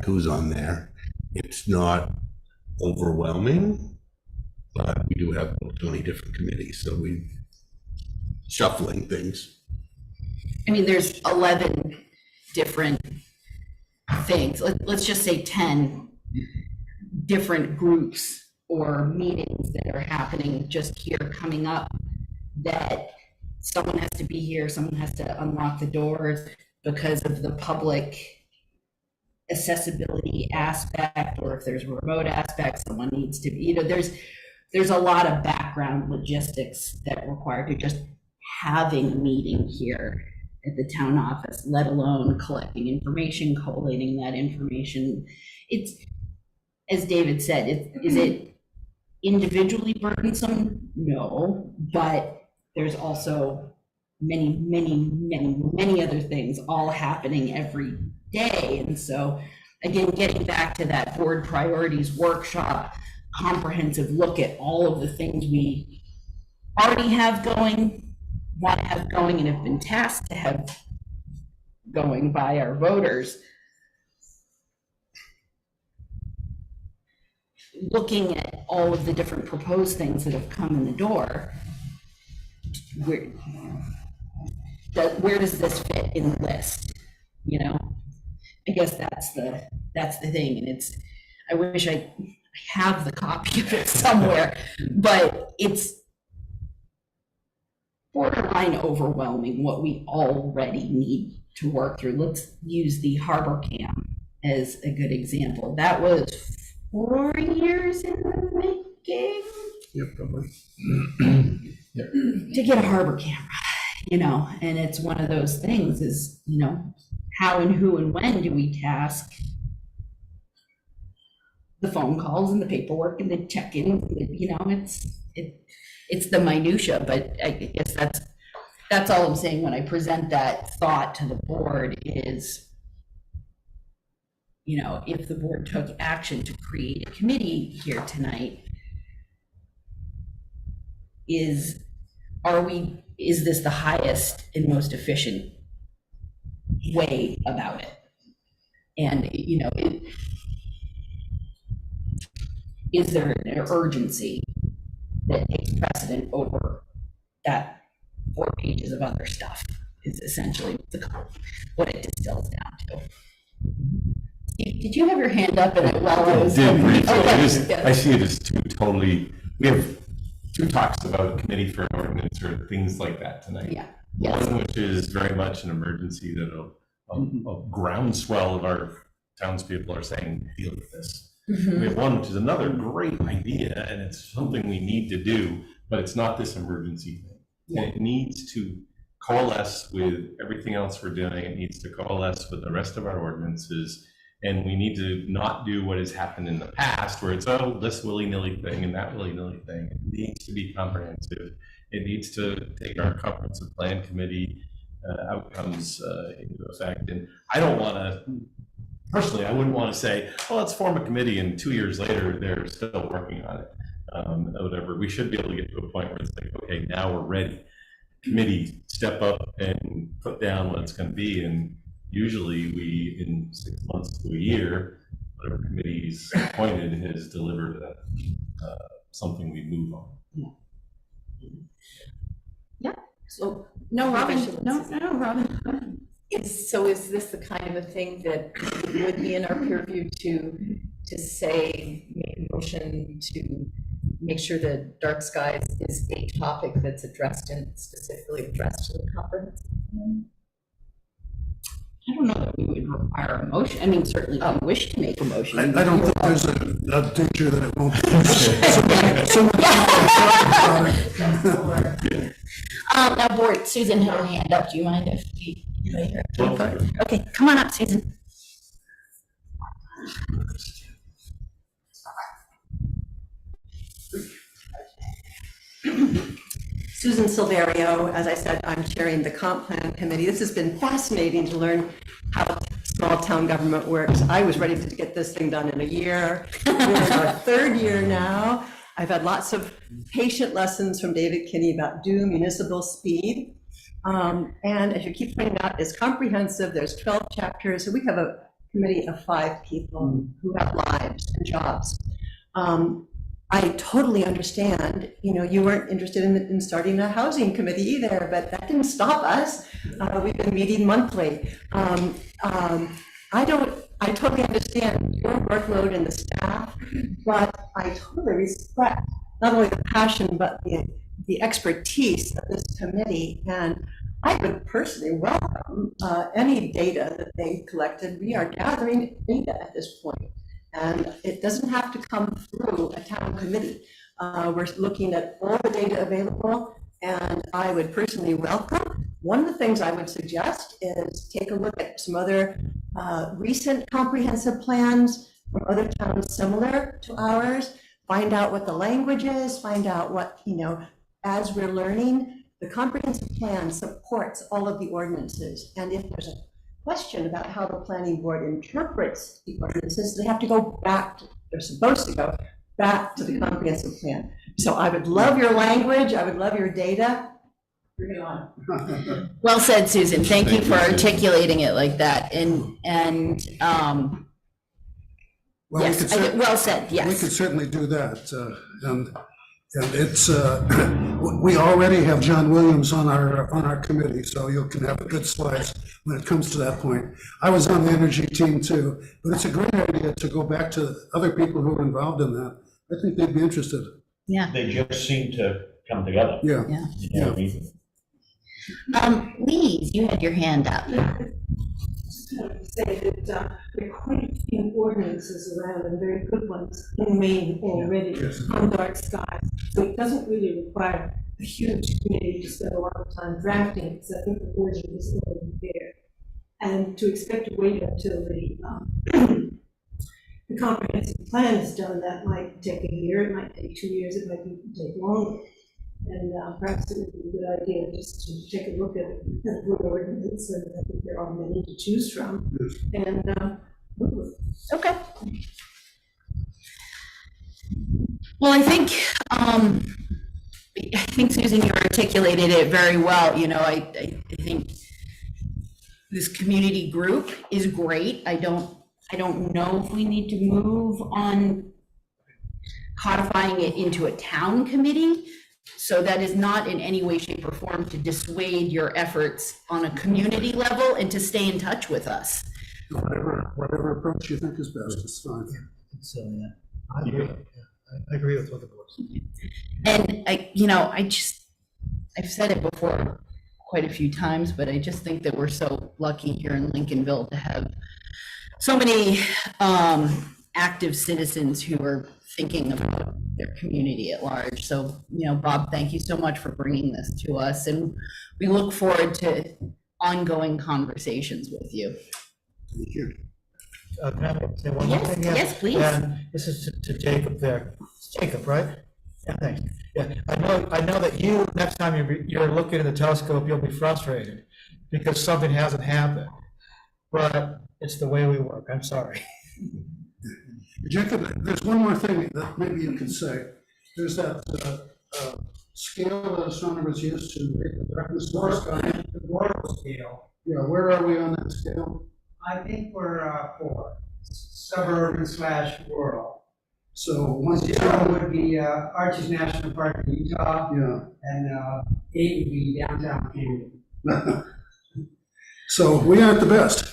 who's on there. It's not overwhelming, but we do have 20 different committees, so we're shuffling things. I mean, there's 11 different things. Let's just say 10 different groups or meetings that are happening just here coming up, that someone has to be here, someone has to unlock the doors because of the public accessibility aspect, or if there's a remote aspect, someone needs to be, there's a lot of background logistics that require to just having a meeting here at the town office, let alone collecting information, collating that information. It's, as David said, is it individually burdensome? No, but there's also many other things all happening every day. And so, again, getting back to that board priorities workshop, comprehensive look at all of the things we already have going, want to have going, and have been tasked to have going by our voters. Looking at all of the different proposed things that have come in the door, where does this fit in the list? You know, I guess that's the thing, and it's, I wish I have the copy of it somewhere, but it's borderline overwhelming what we already need to work through. Let's use the harbor camp as a good example. That was 4 years in the making. Yep, probably. To get a harbor camera, you know, and it's one of those things is, you know, how and who and when do we task the phone calls and the paperwork and the check-in, you know, it's the minutia, but I guess that's all I'm saying when I present that thought to the board is, you know, if the board took action to create a committee here tonight, is this the highest and most efficient way about it? And, you know, is there an urgency that takes precedent over that 4 pages of other stuff is essentially what it distills down to. Did you have your hand up and while I was? Did briefly. Okay. I see it as two totally, we have 2 talks about committee for an ordinance or things like that tonight. Yeah. Yes. One which is very much an emergency that a groundswell of our townspeople are saying, deal with this. Mm-hmm. We have one which is another great idea, and it's something we need to do, but it's not this emergency thing. Yeah. And it needs to coalesce with everything else we're doing. It needs to coalesce with the rest of our ordinances. And we need to not do what has happened in the past where it's, oh, this willy-nilly thing and that willy-nilly thing. It needs to be comprehensive. It needs to take our comprehensive plan committee outcomes into effect. And I don't want to, personally, I wouldn't want to say, oh, let's form a committee and 2 years later they're still working on it. Whatever. We should be able to get to a point where it's like, okay, now we're ready. Committee, step up and put down what it's going to be. And usually we, in 6 months to a year, whatever committee's appointed has delivered something we move on. Yeah. So no, Robin. No, Robin. Is this the kind of a thing that would be in our purview to say, make a motion to make sure that dark skies is a topic that's addressed and specifically addressed to the comprehensive plan? I don't know that we would require a motion. I mean, certainly we wish to make a motion. I don't think there's a danger that it won't. Now, board, Susan had her hand up. Do you mind if we lay her? Okay, come on up, Susan. Susan Silverio, as I said, I'm chairing the comp plan committee. This has been fascinating to learn how small town government works. I was ready to get this thing done in a year. We're in our 3rd year now. I've had lots of patient lessons from David Kinney about due municipal speed. And as you keep pointing out, it's comprehensive. There's 12 chapters. So we have a committee of 5 people who have lives and jobs. I totally understand, you know, you weren't interested in starting a housing committee either, but that didn't stop us. We've been meeting monthly. I totally understand your workload and the staff, but I totally respect not only the passion, but the expertise of this committee. And I would personally welcome any data that they collected. We are gathering data at this point. And it doesn't have to come through a town committee. We're looking at all the data available, and I would personally welcome One of the things I would suggest is take a look at some other recent comprehensive plans from other towns similar to ours, find out what the language is, find out what, as we're learning, the comprehensive plan supports all of the ordinances. And if there's a question about how the planning board interprets the ordinances, they have to go back, they're supposed to go back to the comprehensive plan. So I would love your language, I would love your data. Bring it on. Well said, Susan. Thank you Thank for you, Susan. articulating it like that. Well, we Yes, could cer- well said, We could yes. certainly do that. And it's, we already have John Williams on our committee, so you can have a good slice when it comes to that point. I was on the energy team too, but it's a great idea to go back to other people who are involved in that. I think they'd be interested. Yeah. They just seem to come together. Yeah. Yeah. You know what I mean? Lise, you had your hand up. Just wanted to say that there are quite a few ordinances around, and very good ones in Maine already on dark skies. So it doesn't really require a huge committee to spend a lot of time drafting, because I think the version is already there. And to expect to wait until the comprehensive plan is done, that might take a year, it might take 2 years, it might even take longer. And perhaps it would be a good idea just to take a look at a good ordinance, and I think there are many to choose from. And Okay. Well, I think Susan, you articulated it very well. I think this community group is great. I don't know if we need to move on codifying it into a town committee. So that is not in any way, shape, or form to dissuade your efforts on a community level and to stay in touch with us. Whatever approach you think is best, it's fine. So, yeah, I agree. Yeah, I agree with what the board said. And I've said it before quite a few times, but I just think that we're so lucky here in Lincolnville to have so many active citizens who are thinking about their community at large. So, Bob, thank you so much for bringing this to us, and we look forward to ongoing conversations with you. Thank you. Can I say one more Yes, thing? yes, please. And this is to Jacob there. It's Jacob, right? Yeah, thanks. Yeah, I know that you, next time you're looking at the telescope, you'll be frustrated because something hasn't happened. But it's the way we work. I'm sorry. Jacob, there's one more thing that maybe you could say. There's that scale that astronomers use to rate the darkness of the sky. The World scale, Yeah, where are we on that scale? I think we're 4, suburban / rural. So 1 to 0 2, would be Arches National Park in Utah, yeah. and 8 would be downtown Camden. So we aren't the best,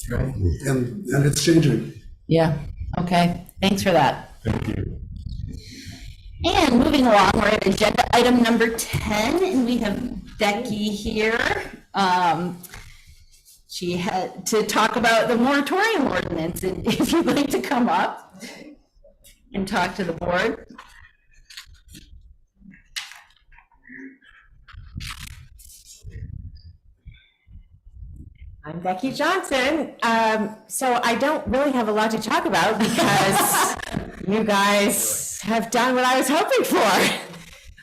Right. and it's changing. Yeah, okay, thanks for that. Thank you. And moving along, we're at agenda item number 10, and we have Becky here. She had to talk about the moratorium ordinance, and if you'd like to come up and talk to the board. I'm Becky Johnson. So I don't really have a lot to talk about because you guys have done what I was hoping for.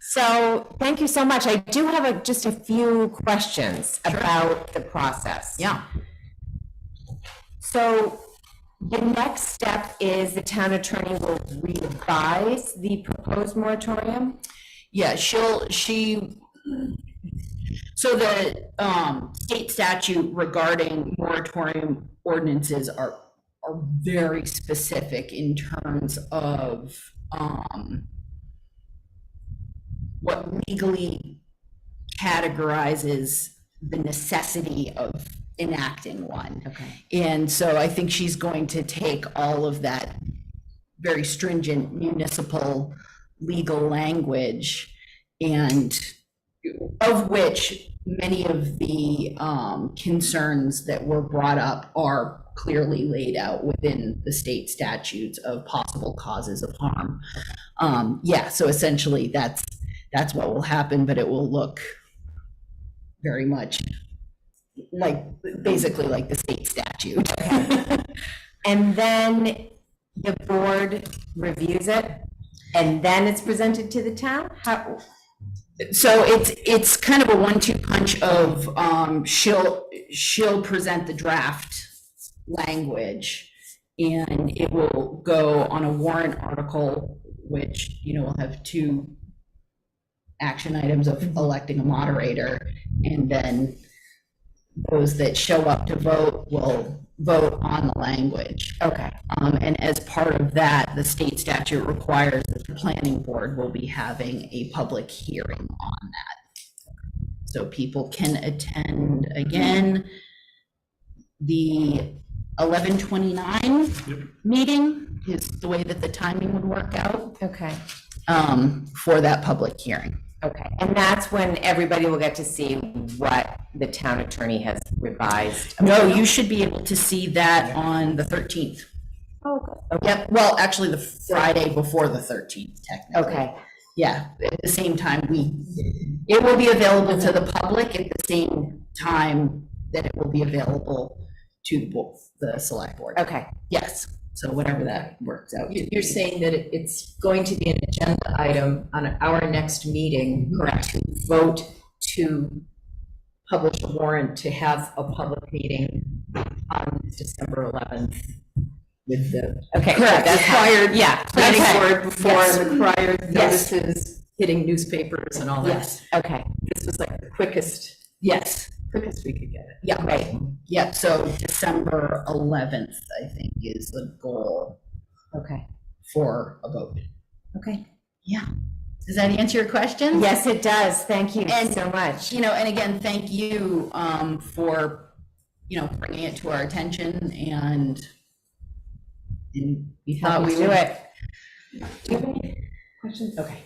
So thank you so much. I do have just a few questions about the process. Yeah. So the next step is the town attorney will revise the proposed moratorium. Yeah, so the state statute regarding moratorium ordinances are very specific in terms of what legally categorizes the necessity of enacting one. Okay. And so I think she's going to take all of that very stringent municipal legal language, and of which many of the concerns that were brought up are clearly laid out within the state statutes of possible causes of harm. Yeah, so essentially that's what will happen, but it will look very much like, basically like the state statute. And then the board reviews it, and then it's presented to the town? How, So it's kind of a 1-2 punch of, she'll present the draft language, and it will go on a warrant article, which, will have 2 action items of electing a moderator, and then those that show up to vote will vote on the language. okay, And as part of that, the state statute requires that the planning board will be having a public hearing on that. So people can attend again. The 11/29 meeting is the way that the timing would work out, okay, for that public hearing. okay. And that's when everybody will get to see what the town attorney has revised? No, you should be able to see that on the 13th. Oh, good. Yep, well, actually, the Friday before the 13th, technically. Okay, Yeah, at the same time, it will be available to the public at the same time that it will be available to the select board. okay. Yes, so whatever that works out. You're saying that it's going to be an agenda item on our next meeting. Correct. To vote to publish a warrant to have a public meeting on December 11th with the. Okay, Correct, that's how- required, yeah, planning okay. board before, Yes. and the required Yes. notices hitting newspapers and all that. Yes, Okay, This was like the quickest we could get it. yeah, great, yeah, so December 11th, I think, is the goal okay, for a vote. okay. Yeah, does that answer your question? Yes, it does. Thank you And, so much. And again, thank you for, bringing it to our attention, and we thought we Happy to do would. it. Do you have any questions? Okay.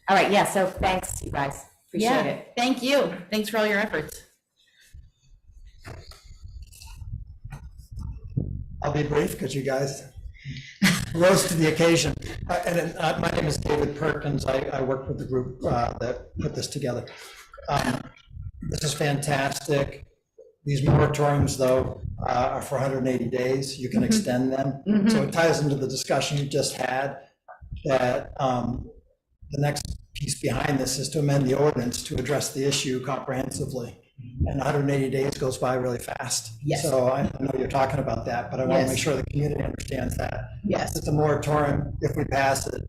All right, yeah, so thanks, you guys. Appreciate Yeah, it. thank you. Thanks for all your efforts. I'll be brief because you guys rose to the occasion. My name is David Perkins. I work with the group that put this together. This is fantastic. These moratoriums, though, are for 180 days. You can extend them. So it ties into the discussion you just had, that the next piece behind this is to amend the ordinance to address the issue comprehensively. And 180 days goes by really fast. Yes. So I know you're talking about that, but I want to Yes. make sure the community understands that. Yes, It's a moratorium, if we pass it,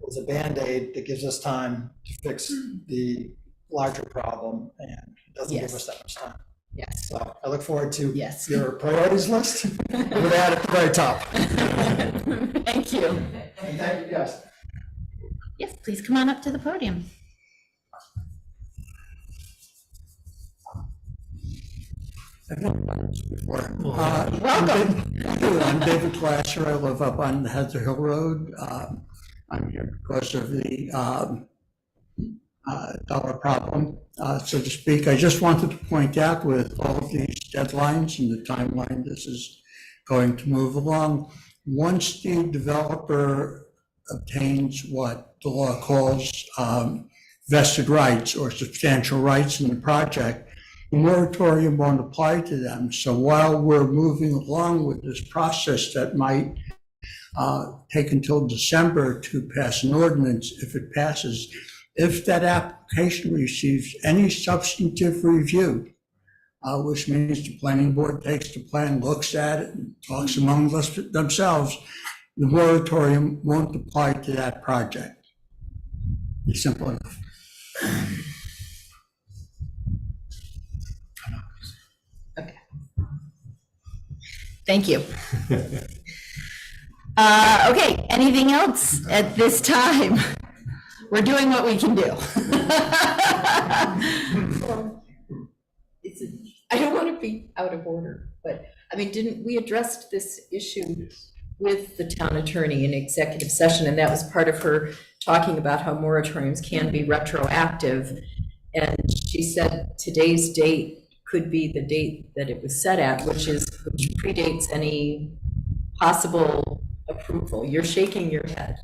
is a Band-Aid that gives us time to fix the larger problem, and it doesn't give Yes. us that much time. yes, So I look forward to yes. your priorities list with that at the very top. Thank you. And thank you, guys. Yes, please come on up to the podium. Welcome. I'm David Glasser. I live up on Heather Hill Road. I'm here because of the dollar problem, so to speak. I just wanted to point out, with all of these deadlines and the timeline this is going to move along, once the developer obtains what the law calls vested rights or substantial rights in the project, the moratorium won't apply to them. So while we're moving along with this process that might take until December to pass an ordinance, if it passes, if that application receives any substantive review, which means the planning board takes the plan, looks at it, and talks among themselves, the moratorium won't apply to that project. It's simple enough. Thank you. Okay, anything else at this time? We're doing what we can do. I don't want to be out of order, but, didn't we address this issue with the town attorney in executive session? And that was part of her talking about how moratoriums can be retroactive. And she said today's date could be the date that it was set at, which predates any possible approval. You're shaking your head.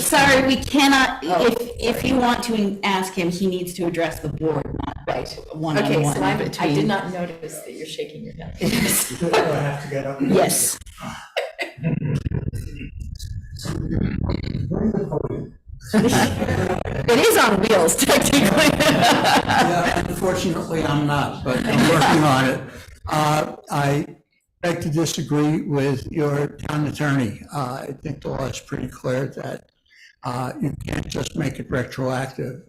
Sorry, we cannot, if you want to ask him, he needs to address the board, not Right. one-on-one Okay, so I between. did not notice that you're shaking your head. Do I have to get up? Yes. It is on wheels technically. Yeah, unfortunately, I'm not, but I'm working on it. I beg to disagree with your town attorney. I think the law is pretty clear that you can't just make it retroactive.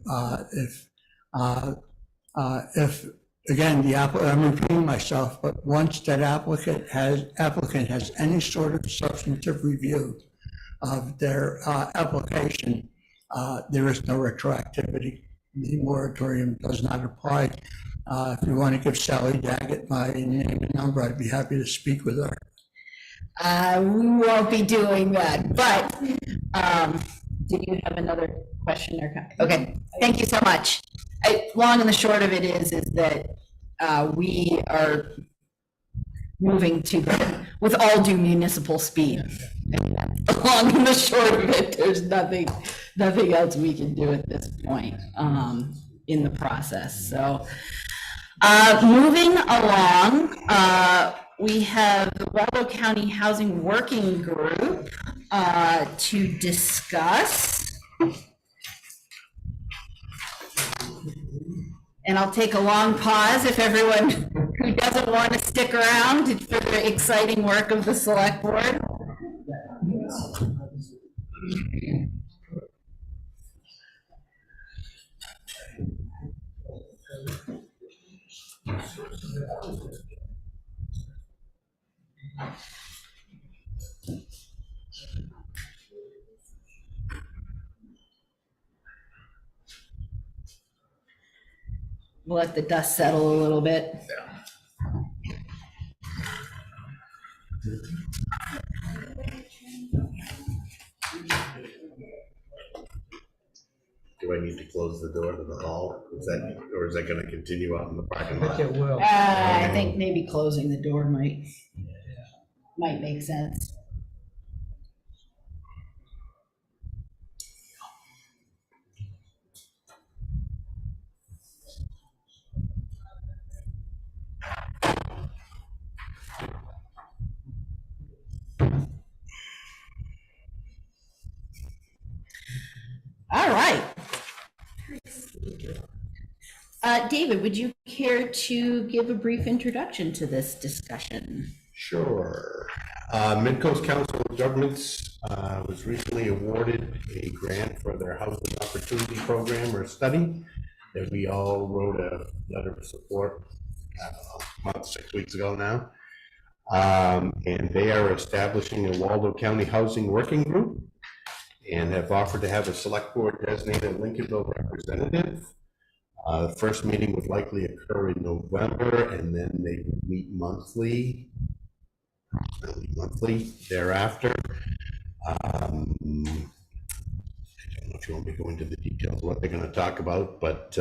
If, again, I'm repeating myself, but once that applicant has any sort of substantive review of their application, there is no retroactivity. The moratorium does not apply. If you want to give Sally Daggett my name and number, I'd be happy to speak with her. We won't be doing that, but did you have another question or comment? Okay, thank you so much. Long and the short of it is that we are moving with all due municipal speed. Long and the short of it, there's nothing else we can do at this point in the process. So moving along, we have the Waldo County Housing Working Group to discuss. And I'll take a long pause if everyone who doesn't want to stick around for the exciting work of the select board. We'll let the dust settle a little bit. Do I need to close the door to the hall? Or is that gonna continue out in the parking lot? It will. I think maybe closing the door might make sense. All right. David, would you care to give a brief introduction to this discussion? Sure. Midcoast Council of Governments was recently awarded a grant for their Housing Opportunity Program or study that we all wrote a letter of support a month, 6 weeks ago now. And they are establishing a Waldo County Housing Working Group and have offered to have a select board designated Lincolnville representative. The first meeting would likely occur in November, and then they would meet monthly thereafter. I don't know if you want me to go into the details of what they're going to talk about, but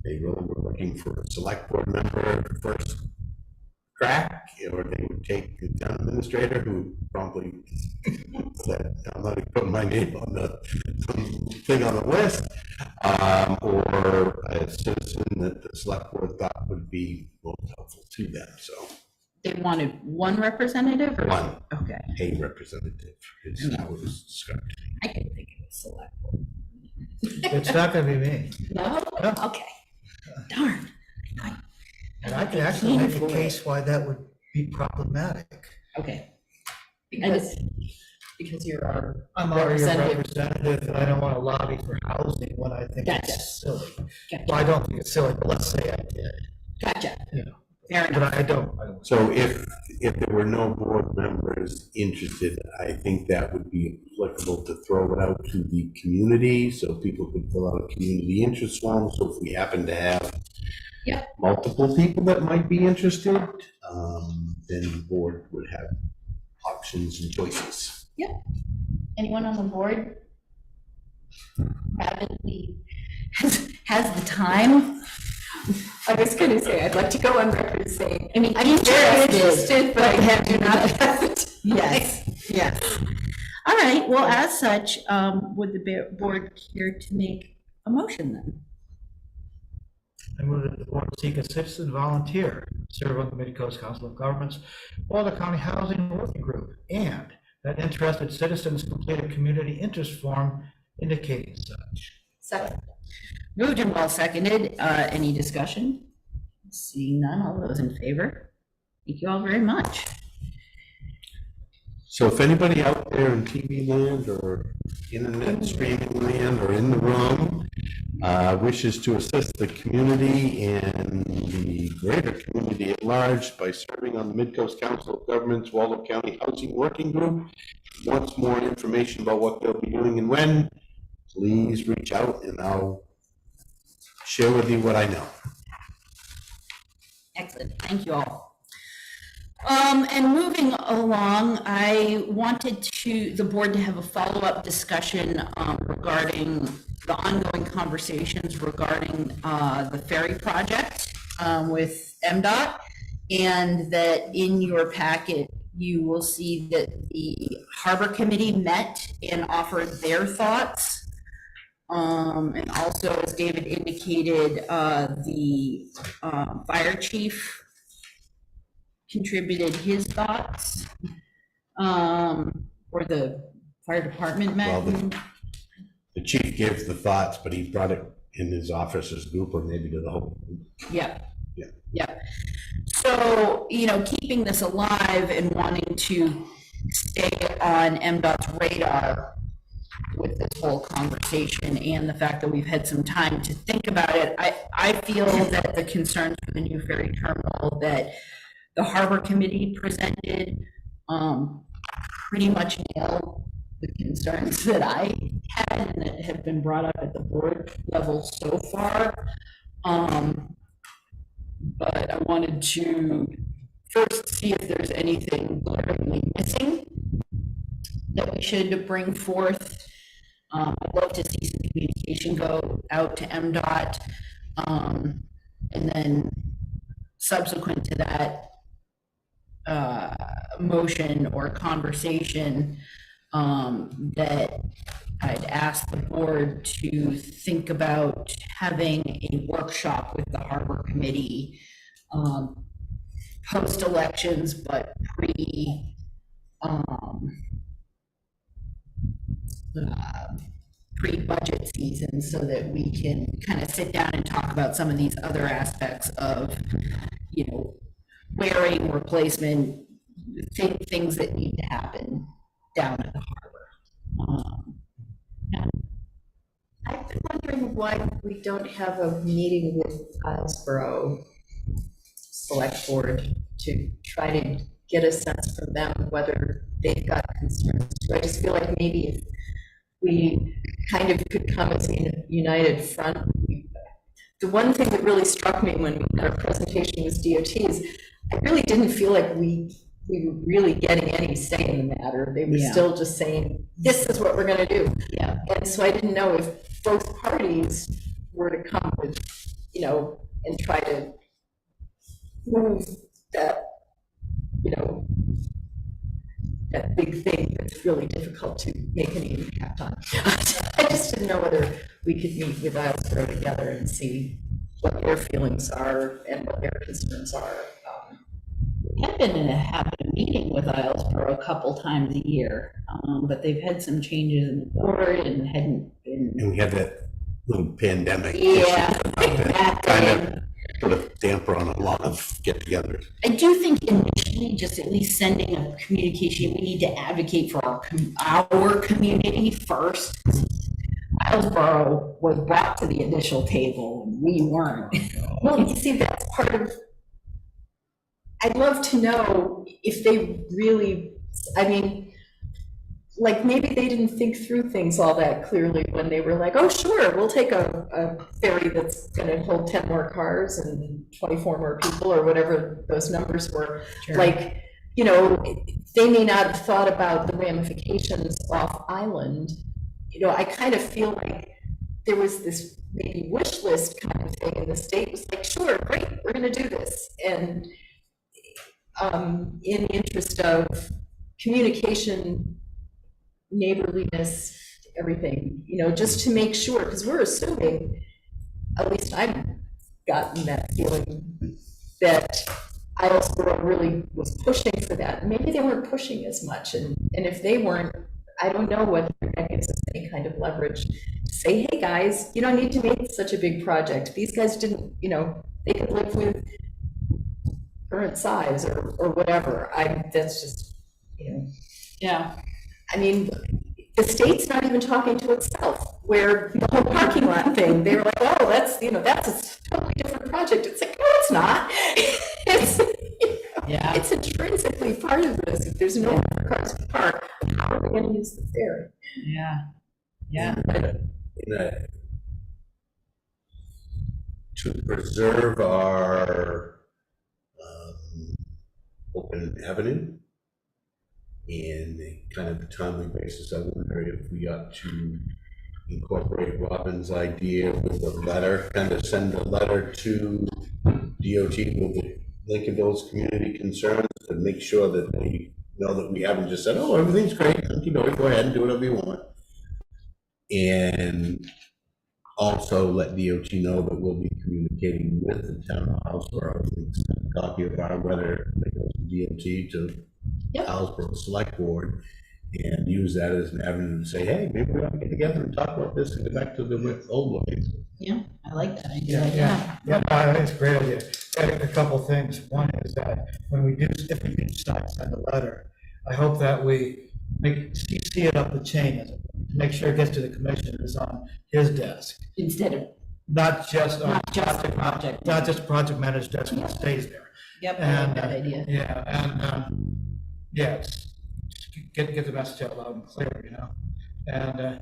they really were looking for a select board member first crack, or they would take the town administrator who promptly said, I'm not putting my name on the thing on the list, or a citizen that the select board thought would be most helpful to them. So They wanted one representative? Or? One. Okay. A representative is how it was described. I can think of a select board. It's not gonna be me. No? No. Okay. Darn. And I can actually make a case why that would be problematic. Okay. Because you're our I'm already a Representative. representative, and I don't want to lobby for housing when I think Gotcha. it's silly. Gotcha. Well, I don't think it's silly, but let's say I did. Gotcha. You know, Fair enough. but I don't. So if there were no board members interested, I think that would be applicable to throw it out to the community so people could fill out a community interest form. So if we happen to have Yep. multiple people that might be interested, then the board would have options and choices. Yep. Anyone on the board has the time? I was going to say, I'd like to go on record saying, I mean, I'm very interested, but I do not have it. Yes, yes. All right, well, as such, would the board care to make a motion then? I move that the board seek a citizen volunteer to serve on the Mid-Coast Council of Governments, Waldo County Housing Working Group, and that interested citizens complete a community interest form indicating such. Second. Moved and well seconded. Any discussion? Seeing none, all those in favor? Thank you all very much. So if anybody out there in TV land or internet streaming land or in the room wishes to assist the community and the greater community at large by serving on the Mid-Coast Council of Governments, Waldo County Housing Working Group, wants more information about what they'll be doing and when, please reach out and I'll share with you what I know. Excellent, thank you all. And moving along, I wanted the board to have a follow-up discussion regarding the ongoing conversations regarding the ferry project with MDOT, and that in your packet, you will see that the Harbor Committee met and offered their thoughts. And also, as David indicated, the fire chief contributed his thoughts, or the fire department met. Well, the chief gave the thoughts, but he brought it in his officer's group or maybe to the whole group. Yeah. Yeah. Yeah. So, keeping this alive and wanting to stay on MDOT's radar with this whole conversation and the fact that we've had some time to think about it, I feel that the concerns for the new ferry terminal that the Harbor Committee presented pretty much nail the concerns that I had and that have been brought up at the board level so far. But I wanted to first see if there's anything glaringly missing that we should bring forth. I'd love to see some communication go out to MDOT. And then subsequent to that, motion or conversation, that I'd ask the board to think about having a workshop with the Harbor Committee post-elections, but pre-budget season, so that we can kind of sit down and talk about some of these other aspects of, wearing, replacement, things that need to happen down at the harbor. I've been wondering why we don't have a meeting with Islesboro Select Board to try to get a sense from them whether they've got concerns. I just feel like maybe if we kind of could come as a united front. The one thing that really struck me when we had our presentation was DOTs, I really didn't feel like we were really getting any say in the matter. They were still just saying, this is what we're going to do. Yeah. And so I didn't know if both parties were to come with, and try to move that, that big thing that's really difficult to make any impact on. I just didn't know whether we could meet with Islesboro together and see what their feelings are and what their concerns are. We have been in a habit of meeting with Islesboro a couple times a year, but they've had some changes in the board and hadn't been. And we had that little pandemic. Yeah, that kind of put a damper on a lot of get-togethers. I do think initially, just at least sending a communication, we need to advocate for our community first. Islesboro was brought to the initial table, and we weren't. Well, you see, that's part of, I'd love to know if they really, maybe they didn't think through things all that clearly when they were like, oh, sure, we'll take a ferry that's gonna hold 10 more cars and 24 more people, or whatever those numbers were. Sure. They may not have thought about the ramifications off island. I kind of feel like there was this maybe wish list kind of thing, and the state was like, sure, great, we're gonna do this. And in the interest of communication, neighborliness, everything, just to make sure, because we're assuming, at least I'm gotten that feeling that Islesboro really was pushing for that. Maybe they weren't pushing as much, and if they weren't, I don't know whether that gives us any kind of leverage to say, hey, guys, you don't need to make such a big project. These guys didn't, they could live with current size or whatever. That's just, Yeah. I mean, the state's not even talking to itself, where the whole parking lot thing, they were like, oh, that's a totally different project. It's like, no, it's not. Yeah. It's intrinsically part of this. If there's no cars to park, how are they going to use the ferry? Yeah. Yeah. To preserve our open avenue in a kind of a timely basis, I wonder if we ought to incorporate Robin's idea with a letter, kind of send a letter to DOT with Lincolnville's community concerns to make sure that they know that we haven't just said, oh, everything's great, go ahead and do whatever you want. And also let DOT know that we'll be communicating with the town of Islesboro, send a copy of our letter that goes to DOT to Islesboro Select Board, and use that as an avenue to say, hey, maybe we ought to get together and talk about this and get back to the old ways. Yeah, I like that idea. Yeah, I think it's a great idea. A couple things. One is that if we do decide to send a letter, I hope that we see it up the chain, to make sure it gets to the commissioners on his desk. Instead of Not just the project. Not just project manager's desk, it stays there. Yep, I And, like that idea. Yeah, and, get the message out loud and clear, and,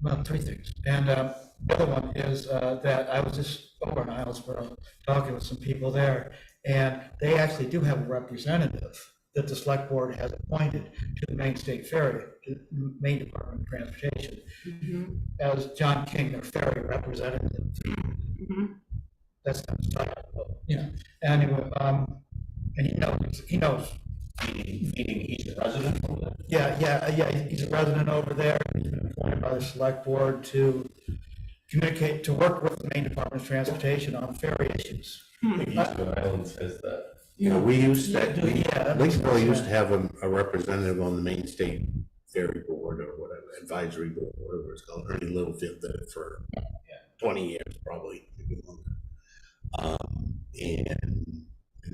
well, three things. And the other one is that I was just over in Islesboro talking with some people there, and they actually do have a representative that the select board has appointed to the Maine State Ferry, to the Maine Department of Transportation, as John King, their ferry representative. That's anyway, and he knows. Meaning he's a resident over there? Yeah, he's a resident over there. He's been appointed by the select board to communicate, to work with the Maine Department of Transportation on ferry issues. Eastern Island says that. We used to, Yeah. Lincolnville used to have a representative on the Maine State Ferry Board or whatever, advisory board, whatever it's called. Ernie Littlefield did it for 20 years, probably, maybe longer. And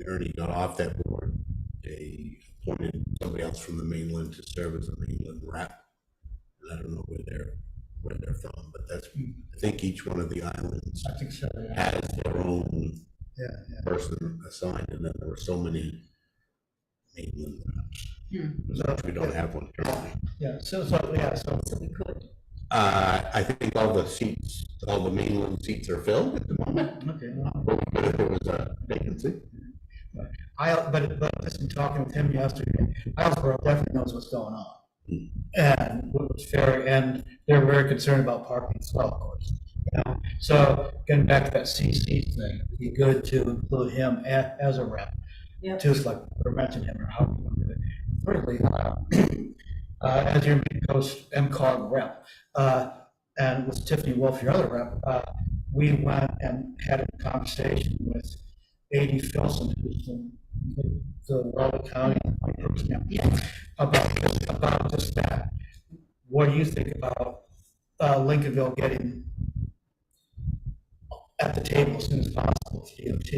Ernie got off that board. They appointed somebody else from the mainland to serve as a mainland rep. And I don't know where they're from, but that's, I think each one of the islands I think so, yeah. has their own person assigned, and then there were so many mainland reps. We don't have one currently. So we could. I think all the mainland seats are filled at the moment. Okay. But if there was a vacancy. But just in talking with him yesterday, Islesboro definitely knows what's going on. And what was fair, and they're very concerned about parking as well, of course. So getting back to that CC thing, it'd be good to include him as a rep. Just like, or mention him, or how you want to do it. Thirdly, as your Coast MCOG rep, and with Tiffany Wolf, your other rep, we went and had a conversation with A.D. Filson, who's from the Waldo County, about just that. What do you think about Lincolnville getting at the table as soon as possible with DOT?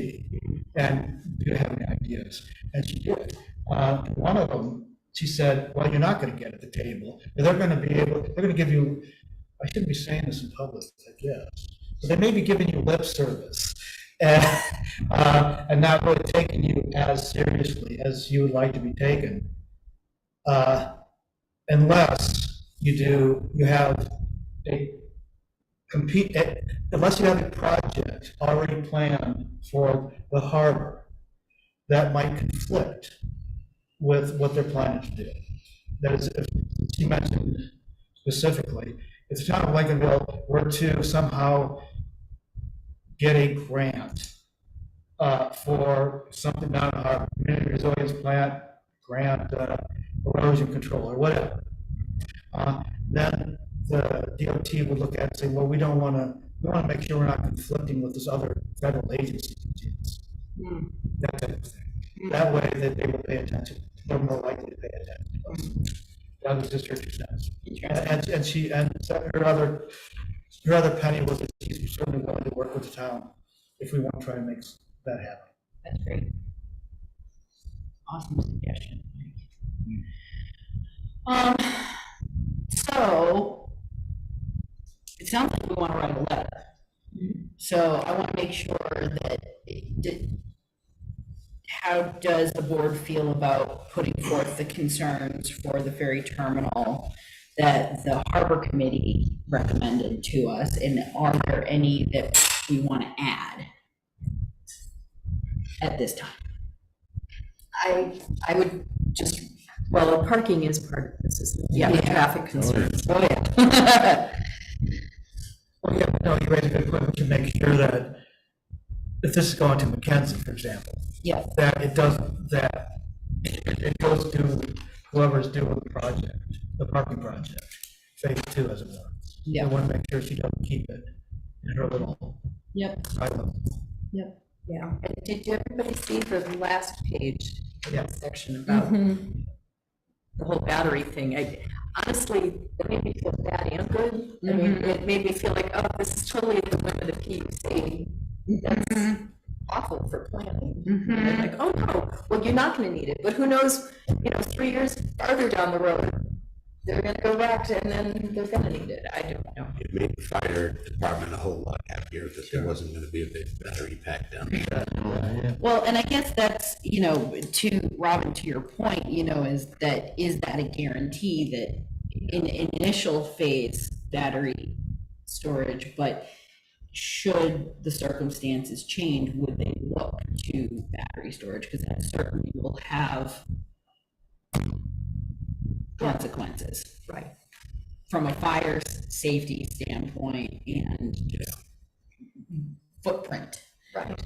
And do you have any ideas? And she did. One of them, she said, well, you're not going to get at the table, but they're going to give you, I shouldn't be saying this in public, I guess, but they may be giving you lip service. And not really taking you as seriously as you would like to be taken, unless you have a project already planned for the harbor that might conflict with what they're planning to do. That is, if she mentioned specifically, if the town of Lincolnville were to somehow get a grant for something down the harbor, community resilience plant, grant, erosion control, or whatever, then the DOT would look at it and say, well, we don't want to we want to make sure we're not conflicting with this other federal agency, that type of thing. That way that they will pay attention, they're more likely to pay attention to us. That was just her 2 cents. And she, and so her other penny was that she's certainly willing to work with the town if we want to try and make that happen. That's great. Awesome suggestion. So it sounds like we want to write a letter. So I want to make sure that, how does the board feel about putting forth the concerns for the ferry terminal that the harbor committee recommended to us? And are there any that we want to add at this time? I would just, well, parking is part of this, isn't it? Yeah, traffic concerns. Oh, yeah. Well, yeah, no, you raise a good point. We should make sure that if this is going to Mackenzie, for example, Yeah. that it doesn't, that it goes to whoever's doing the project, the parking project, phase 2 as it were. Yeah. I want to make sure she doesn't keep it in her little Yep. silo. Yep. Yeah. And did everybody see the last page, Yeah. section about the whole battery thing? Honestly, it made me feel bad and good. I mean, it made me feel like, oh, this is totally at the whim of the PUC. That's awful for planning. And like, oh no, well, you're not going to need it. But who knows, 3 years farther down the road, they're going to go back to, and then they're going to need it. I don't know. It made the fire department a whole lot happier that there wasn't gonna be a big battery pack down there. Well, and I guess that's, to Robin, to your point, is that a guarantee that in initial phase battery storage, but should the circumstances change, would they look to battery storage? Because that certainly will have consequences. Right. From a fire safety standpoint and footprint. Right.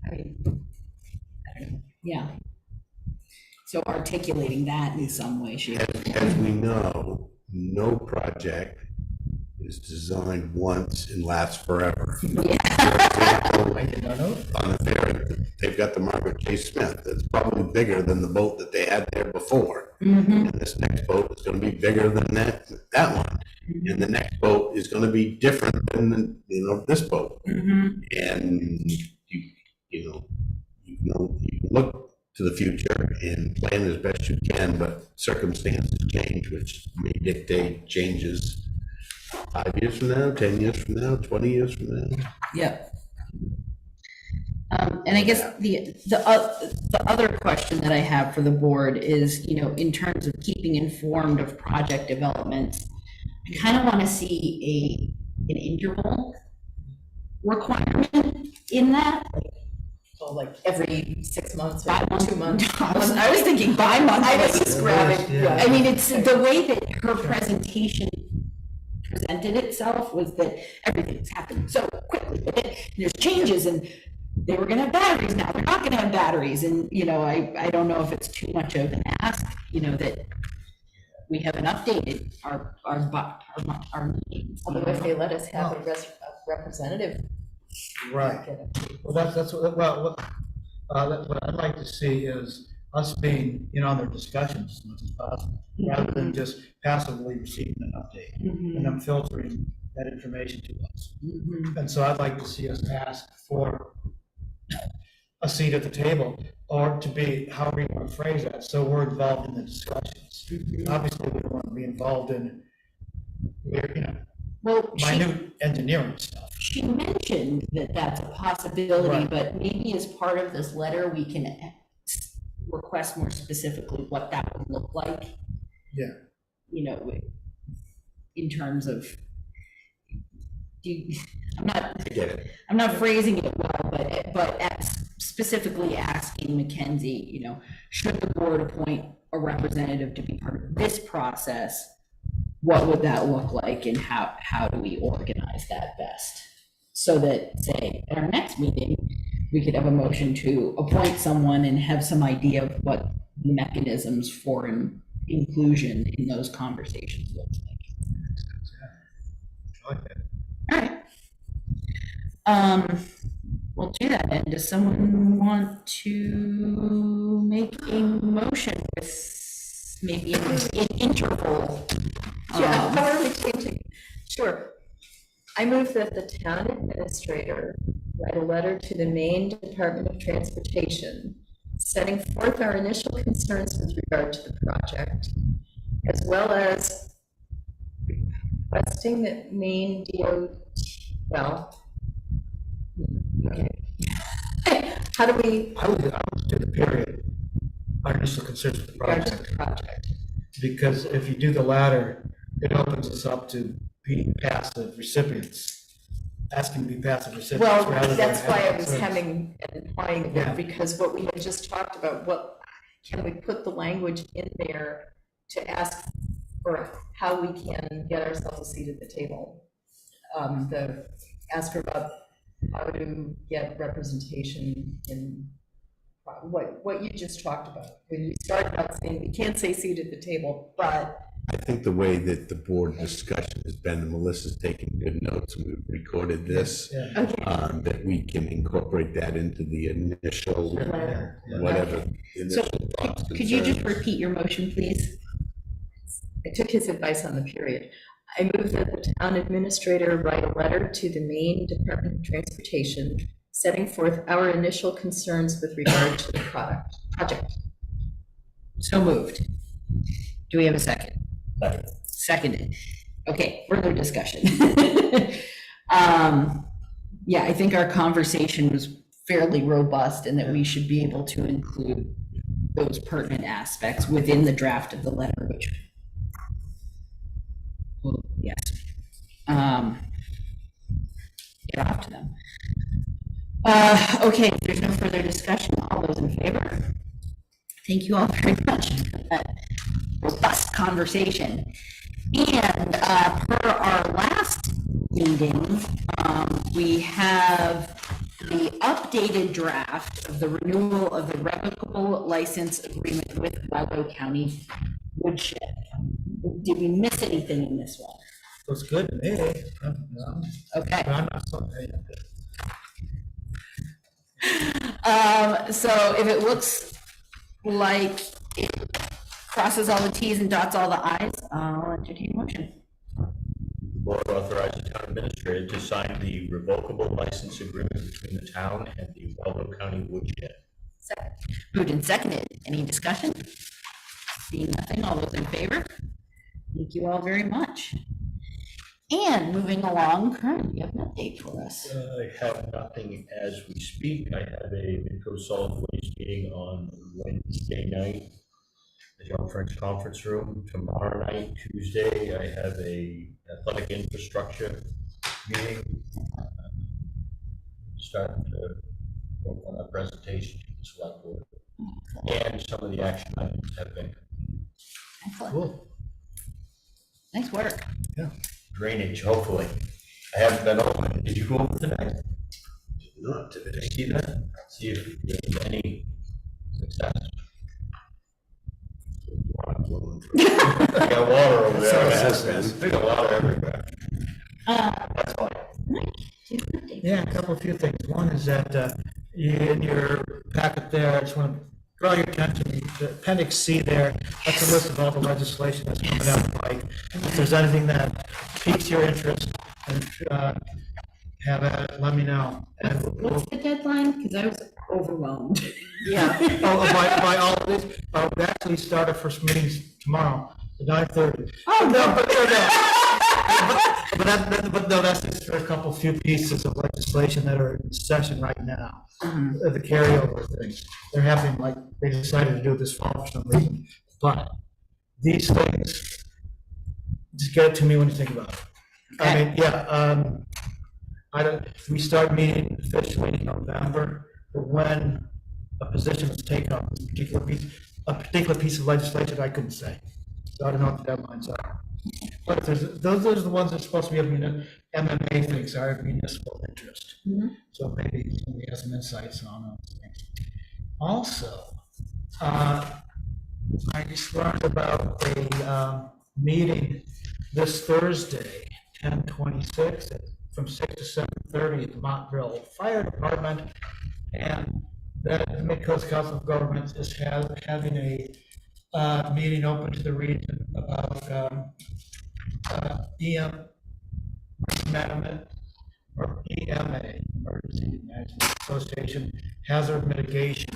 I mean, I don't know. Yeah. So articulating that in some way, shape, or form. As we know, no project is designed once and lasts forever. For example, on the ferry, they've got the Margaret J. Smith, that's probably bigger than the boat that they had there before. And this next boat is gonna be bigger than that one. And the next boat is gonna be different than, this boat. And you can look to the future and plan as best you can, but circumstances change, which may dictate changes 5 years from now, 10 years from now, 20 years from now. Yep. And I guess the other question that I have for the board is, in terms of keeping informed of project developments, I kind of want to see an interval requirement in that. So like every 6 months or 5 months, 2 months. I was thinking bi-monthly. I was just grabbing. Yeah. I mean, it's the way that her presentation presented itself was that everything's happened so quickly. There's changes, and they were going to have batteries. Now they're not going to have batteries. And, I don't know if it's too much of an ask, that we haven't updated our meetings. Although if they let us have a representative. Right. Well, that's what I'd like to see is us being, on their discussions as much as possible, rather than just passively receiving an update and them filtering that information to us. And so I'd like to see us ask for a seat at the table, or to be, however you want to phrase that, so we're involved in the discussions. Obviously, we don't want to be involved in, minute engineering stuff. She mentioned that that's a possibility, Right. but maybe as part of this letter, we can request more specifically what that would look like. Yeah. In terms of, I'm Get it. not phrasing it well, but specifically asking Mackenzie, should the board appoint a representative to be part of this process? What would that look like, and how do we organize that best? So that, say, at our next meeting, we could have a motion to appoint someone and have some idea of what the mechanisms for inclusion in those conversations looks like. I like that. All right. We'll do that. And does someone want to make a motion with maybe an interval? Yeah, how are we changing? Sure. I move that the town administrator write a letter to the Maine Department of Transportation, setting forth our initial concerns with regard to the project, as well as requesting that Maine DOT, well, okay. How do we I would do the period, our initial concerns with the regard to project, the project? because if you do the latter, it opens us up to being passive recipients, asking to be passive recipients. Well, rather than that's why I having was concerns. hemming and hawing a Yeah. bit, because what we had just talked about, what, can we put the language in there to ask for how we can get ourselves a seat at the table? Ask about how to get representation in what you just talked about. When you started out saying we can't say seat at the table, but I think the way that the board discussion has been, and Melissa's taking good notes, and we've recorded this, that we can incorporate that into the initial, whatever. So initial thoughts, could you just concerns. repeat your motion, please? I took his advice on the period. I move that the town administrator write a letter to the Maine Department of Transportation, setting forth our initial concerns with regard to the project. So moved. Do we have a second? Second. Seconded. Okay, further discussion. Yeah, I think our conversation was fairly robust and that we should be able to include those pertinent aspects within the draft of the letter, which, well, yes. Get off to them. Okay, if there's no further discussion, all those in favor? Thank you all very much for that robust conversation. And per our last meeting, we have the updated draft of the renewal of the revocable license agreement with Waldo County Woodshed. Did we miss anything in this one? Looks good to me. Okay. But I'm not so, So if it looks like it crosses all the Ts and dots all the Is, I'll entertain a motion. The board authorized the town administrator to sign the revocable license agreement between the town and the Waldo County Woodshed. Second. Moved and seconded. Any discussion? Seeing nothing, all those in favor? Thank you all very much. And moving along, Kern, you have an update for us. I have nothing as we speak. I have a Midco Solid Waste meeting on Wednesday night, the Young Friends Conference Room. Tomorrow night, Tuesday, I have a athletic infrastructure meeting. Starting to work on a presentation to the select board. And some of the action items have been Excellent. cool. Nice work. drainage, hopefully. I haven't been over. Did you go over tonight? Not Did today. you see that? See if there's any success. Water flowing through. I got water over there. So it has been. We got water everywhere. That's all. Yeah, a couple of few things. One is that in your packet there, I just want to draw your attention, the appendix C there, that's a list of all the legislation that's coming down the pike. If there's anything that piques your interest, and have at it, let me know. And What's the deadline? Because I was overwhelmed. Yeah. by all of these, we actually start our first meetings tomorrow at 9:30. Oh, But no, that's just for a couple few pieces of legislation that are in session right now. The carryover things. They're happening like, they decided to do it this fall for some reason. But these things, just get it to me when you think about it. I mean, yeah, we start meeting officially in November, but when a position was taken on a particular piece of legislation, I couldn't say. So I don't know what the deadlines are. But those are the ones that are supposed to be, MMA things are of municipal interest. So maybe somebody has some insights on those things. Also, I just learned about a meeting this Thursday, 10/26 at from 6 to 7:30 at the Montville Fire Department. And that the Mid-Coast Council of Governments is having a meeting open to the region about EM management, or EMA, Emergency Management Association, hazard mitigation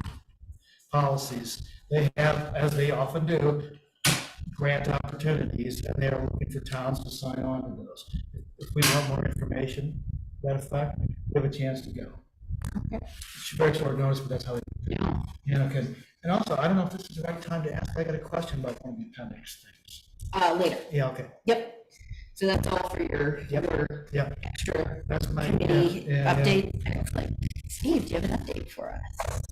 policies. They have, as they often do, grant opportunities, and they're looking for towns to sign on to those. If we want more information to that effect, we have a chance to go. It's very short notice, but that's how they do it. Yeah, okay. And also, I don't know if this is the right time to ask, I got a question about one of the appendix things. Later. Yeah, okay. Yep. So that's all for your extra That's my committee yeah. update. Excellent. Steve, do you have an update for us?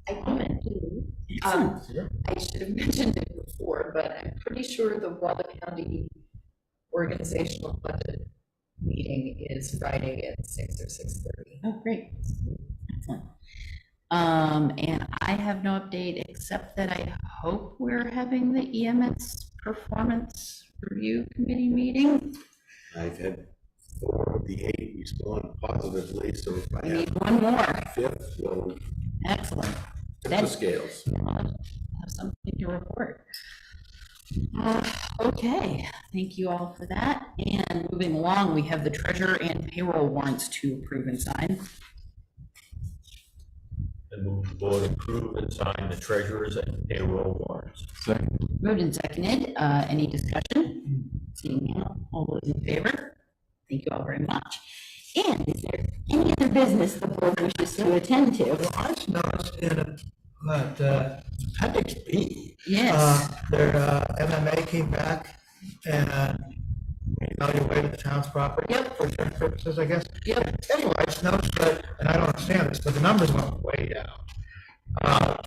I do. I should have mentioned it before, but I'm pretty sure the Waller County organizational budget meeting is Friday at 6 or 6:30. Oh, great. Excellent. And I have no update except that I hope we're having the EMS performance review committee meeting. I've had 4 of the 8 respond positively, so if I We need have one more. 5th, we'll Excellent. tip the scales. I'll have something to report. Okay, thank you all for that. And moving along, we have the treasurer and payroll warrants to approve and sign. And move the board approve and sign the treasurer's and payroll warrants. Moved and seconded. Any discussion? Seeing none, all those in favor? Thank you all very much. And is there any other business the board wishes to attend to? Well, I just noticed in appendix B, Yes. their MMA came back and evaluated the town's property. Yep. For insurance purposes, I guess. Yep. Anyway, I just noticed that, and I don't understand this, but the numbers went way down.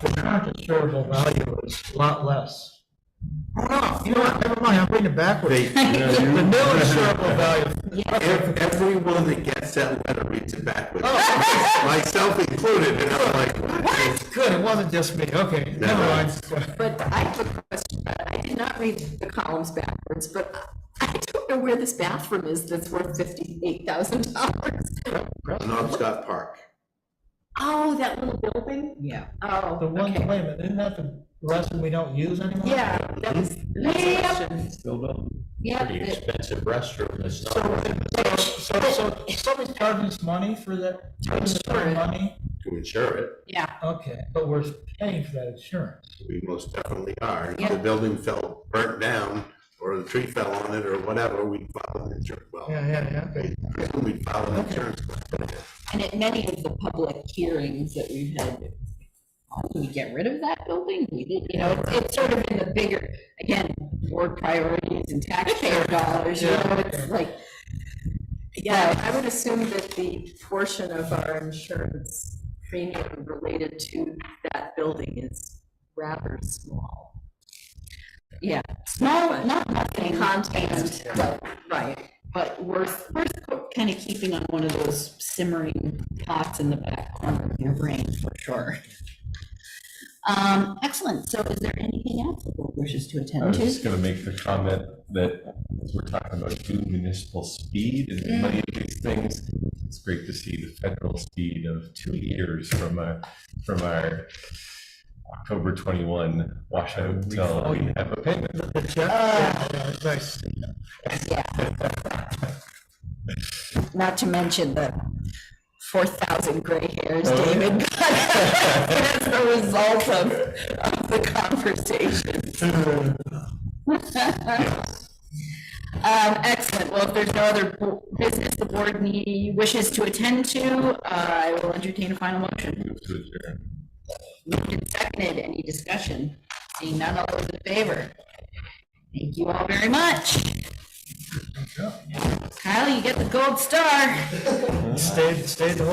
The current insurable value is a lot less. Oh, no, you know what, never mind, I'm reading it backwards. They- The new insurable value. Everyone that gets that letter reads it backwards, Oh, myself included, and I'm like, what? good, it wasn't just me, okay, No. never mind. But I have a question. I did not read the columns backwards, but I don't know where this bathroom is that's worth $58,000. On Scott Park. Oh, that little building? Yeah. Oh, The one, okay. wait a minute, isn't that the restroom we don't use anymore? Yeah, that was the next Yep. question. Still building. Yeah, Pretty the- expensive restroom, it's not. So somebody's charging us money for that, insure it. money? To insure it, Yeah. Okay, but we're paying for that insurance. we most definitely are. If Yeah. the building burnt down, or the tree fell on it, or whatever, we'd file an insurance, well, Yeah, okay. we'd file an insurance claim. And at many of the public hearings that we've had, oh, do we get rid of that building? We did, you know, it's sort of in the bigger, again, board priorities and taxpayer dollars, you know, it's like, Yeah, I would assume that the portion of our insurance premium related to that building is rather small. yeah, small, not nothing. Context, right. But worth kind of keeping on one of those simmering pots in the back corner of your brain for sure. Excellent. So is there anything else the board wishes to I attend was to? just gonna make the comment that as we're talking about due municipal speed and many of these things, it's great to see the federal speed of 2 years from our October 21 washout until we have a payment. The check, yeah, it's nice. Not to mention the 4,000 gray hairs Oh, yeah. David got as a result of the conversation. Excellent. Well, if there's no other business the board wishes to attend to, I will entertain a final motion. Move to adjourn. Moved and seconded. Any discussion? Seeing none, all those in favor? Thank you all very much. Kyle, you get the gold star. Stayed the whole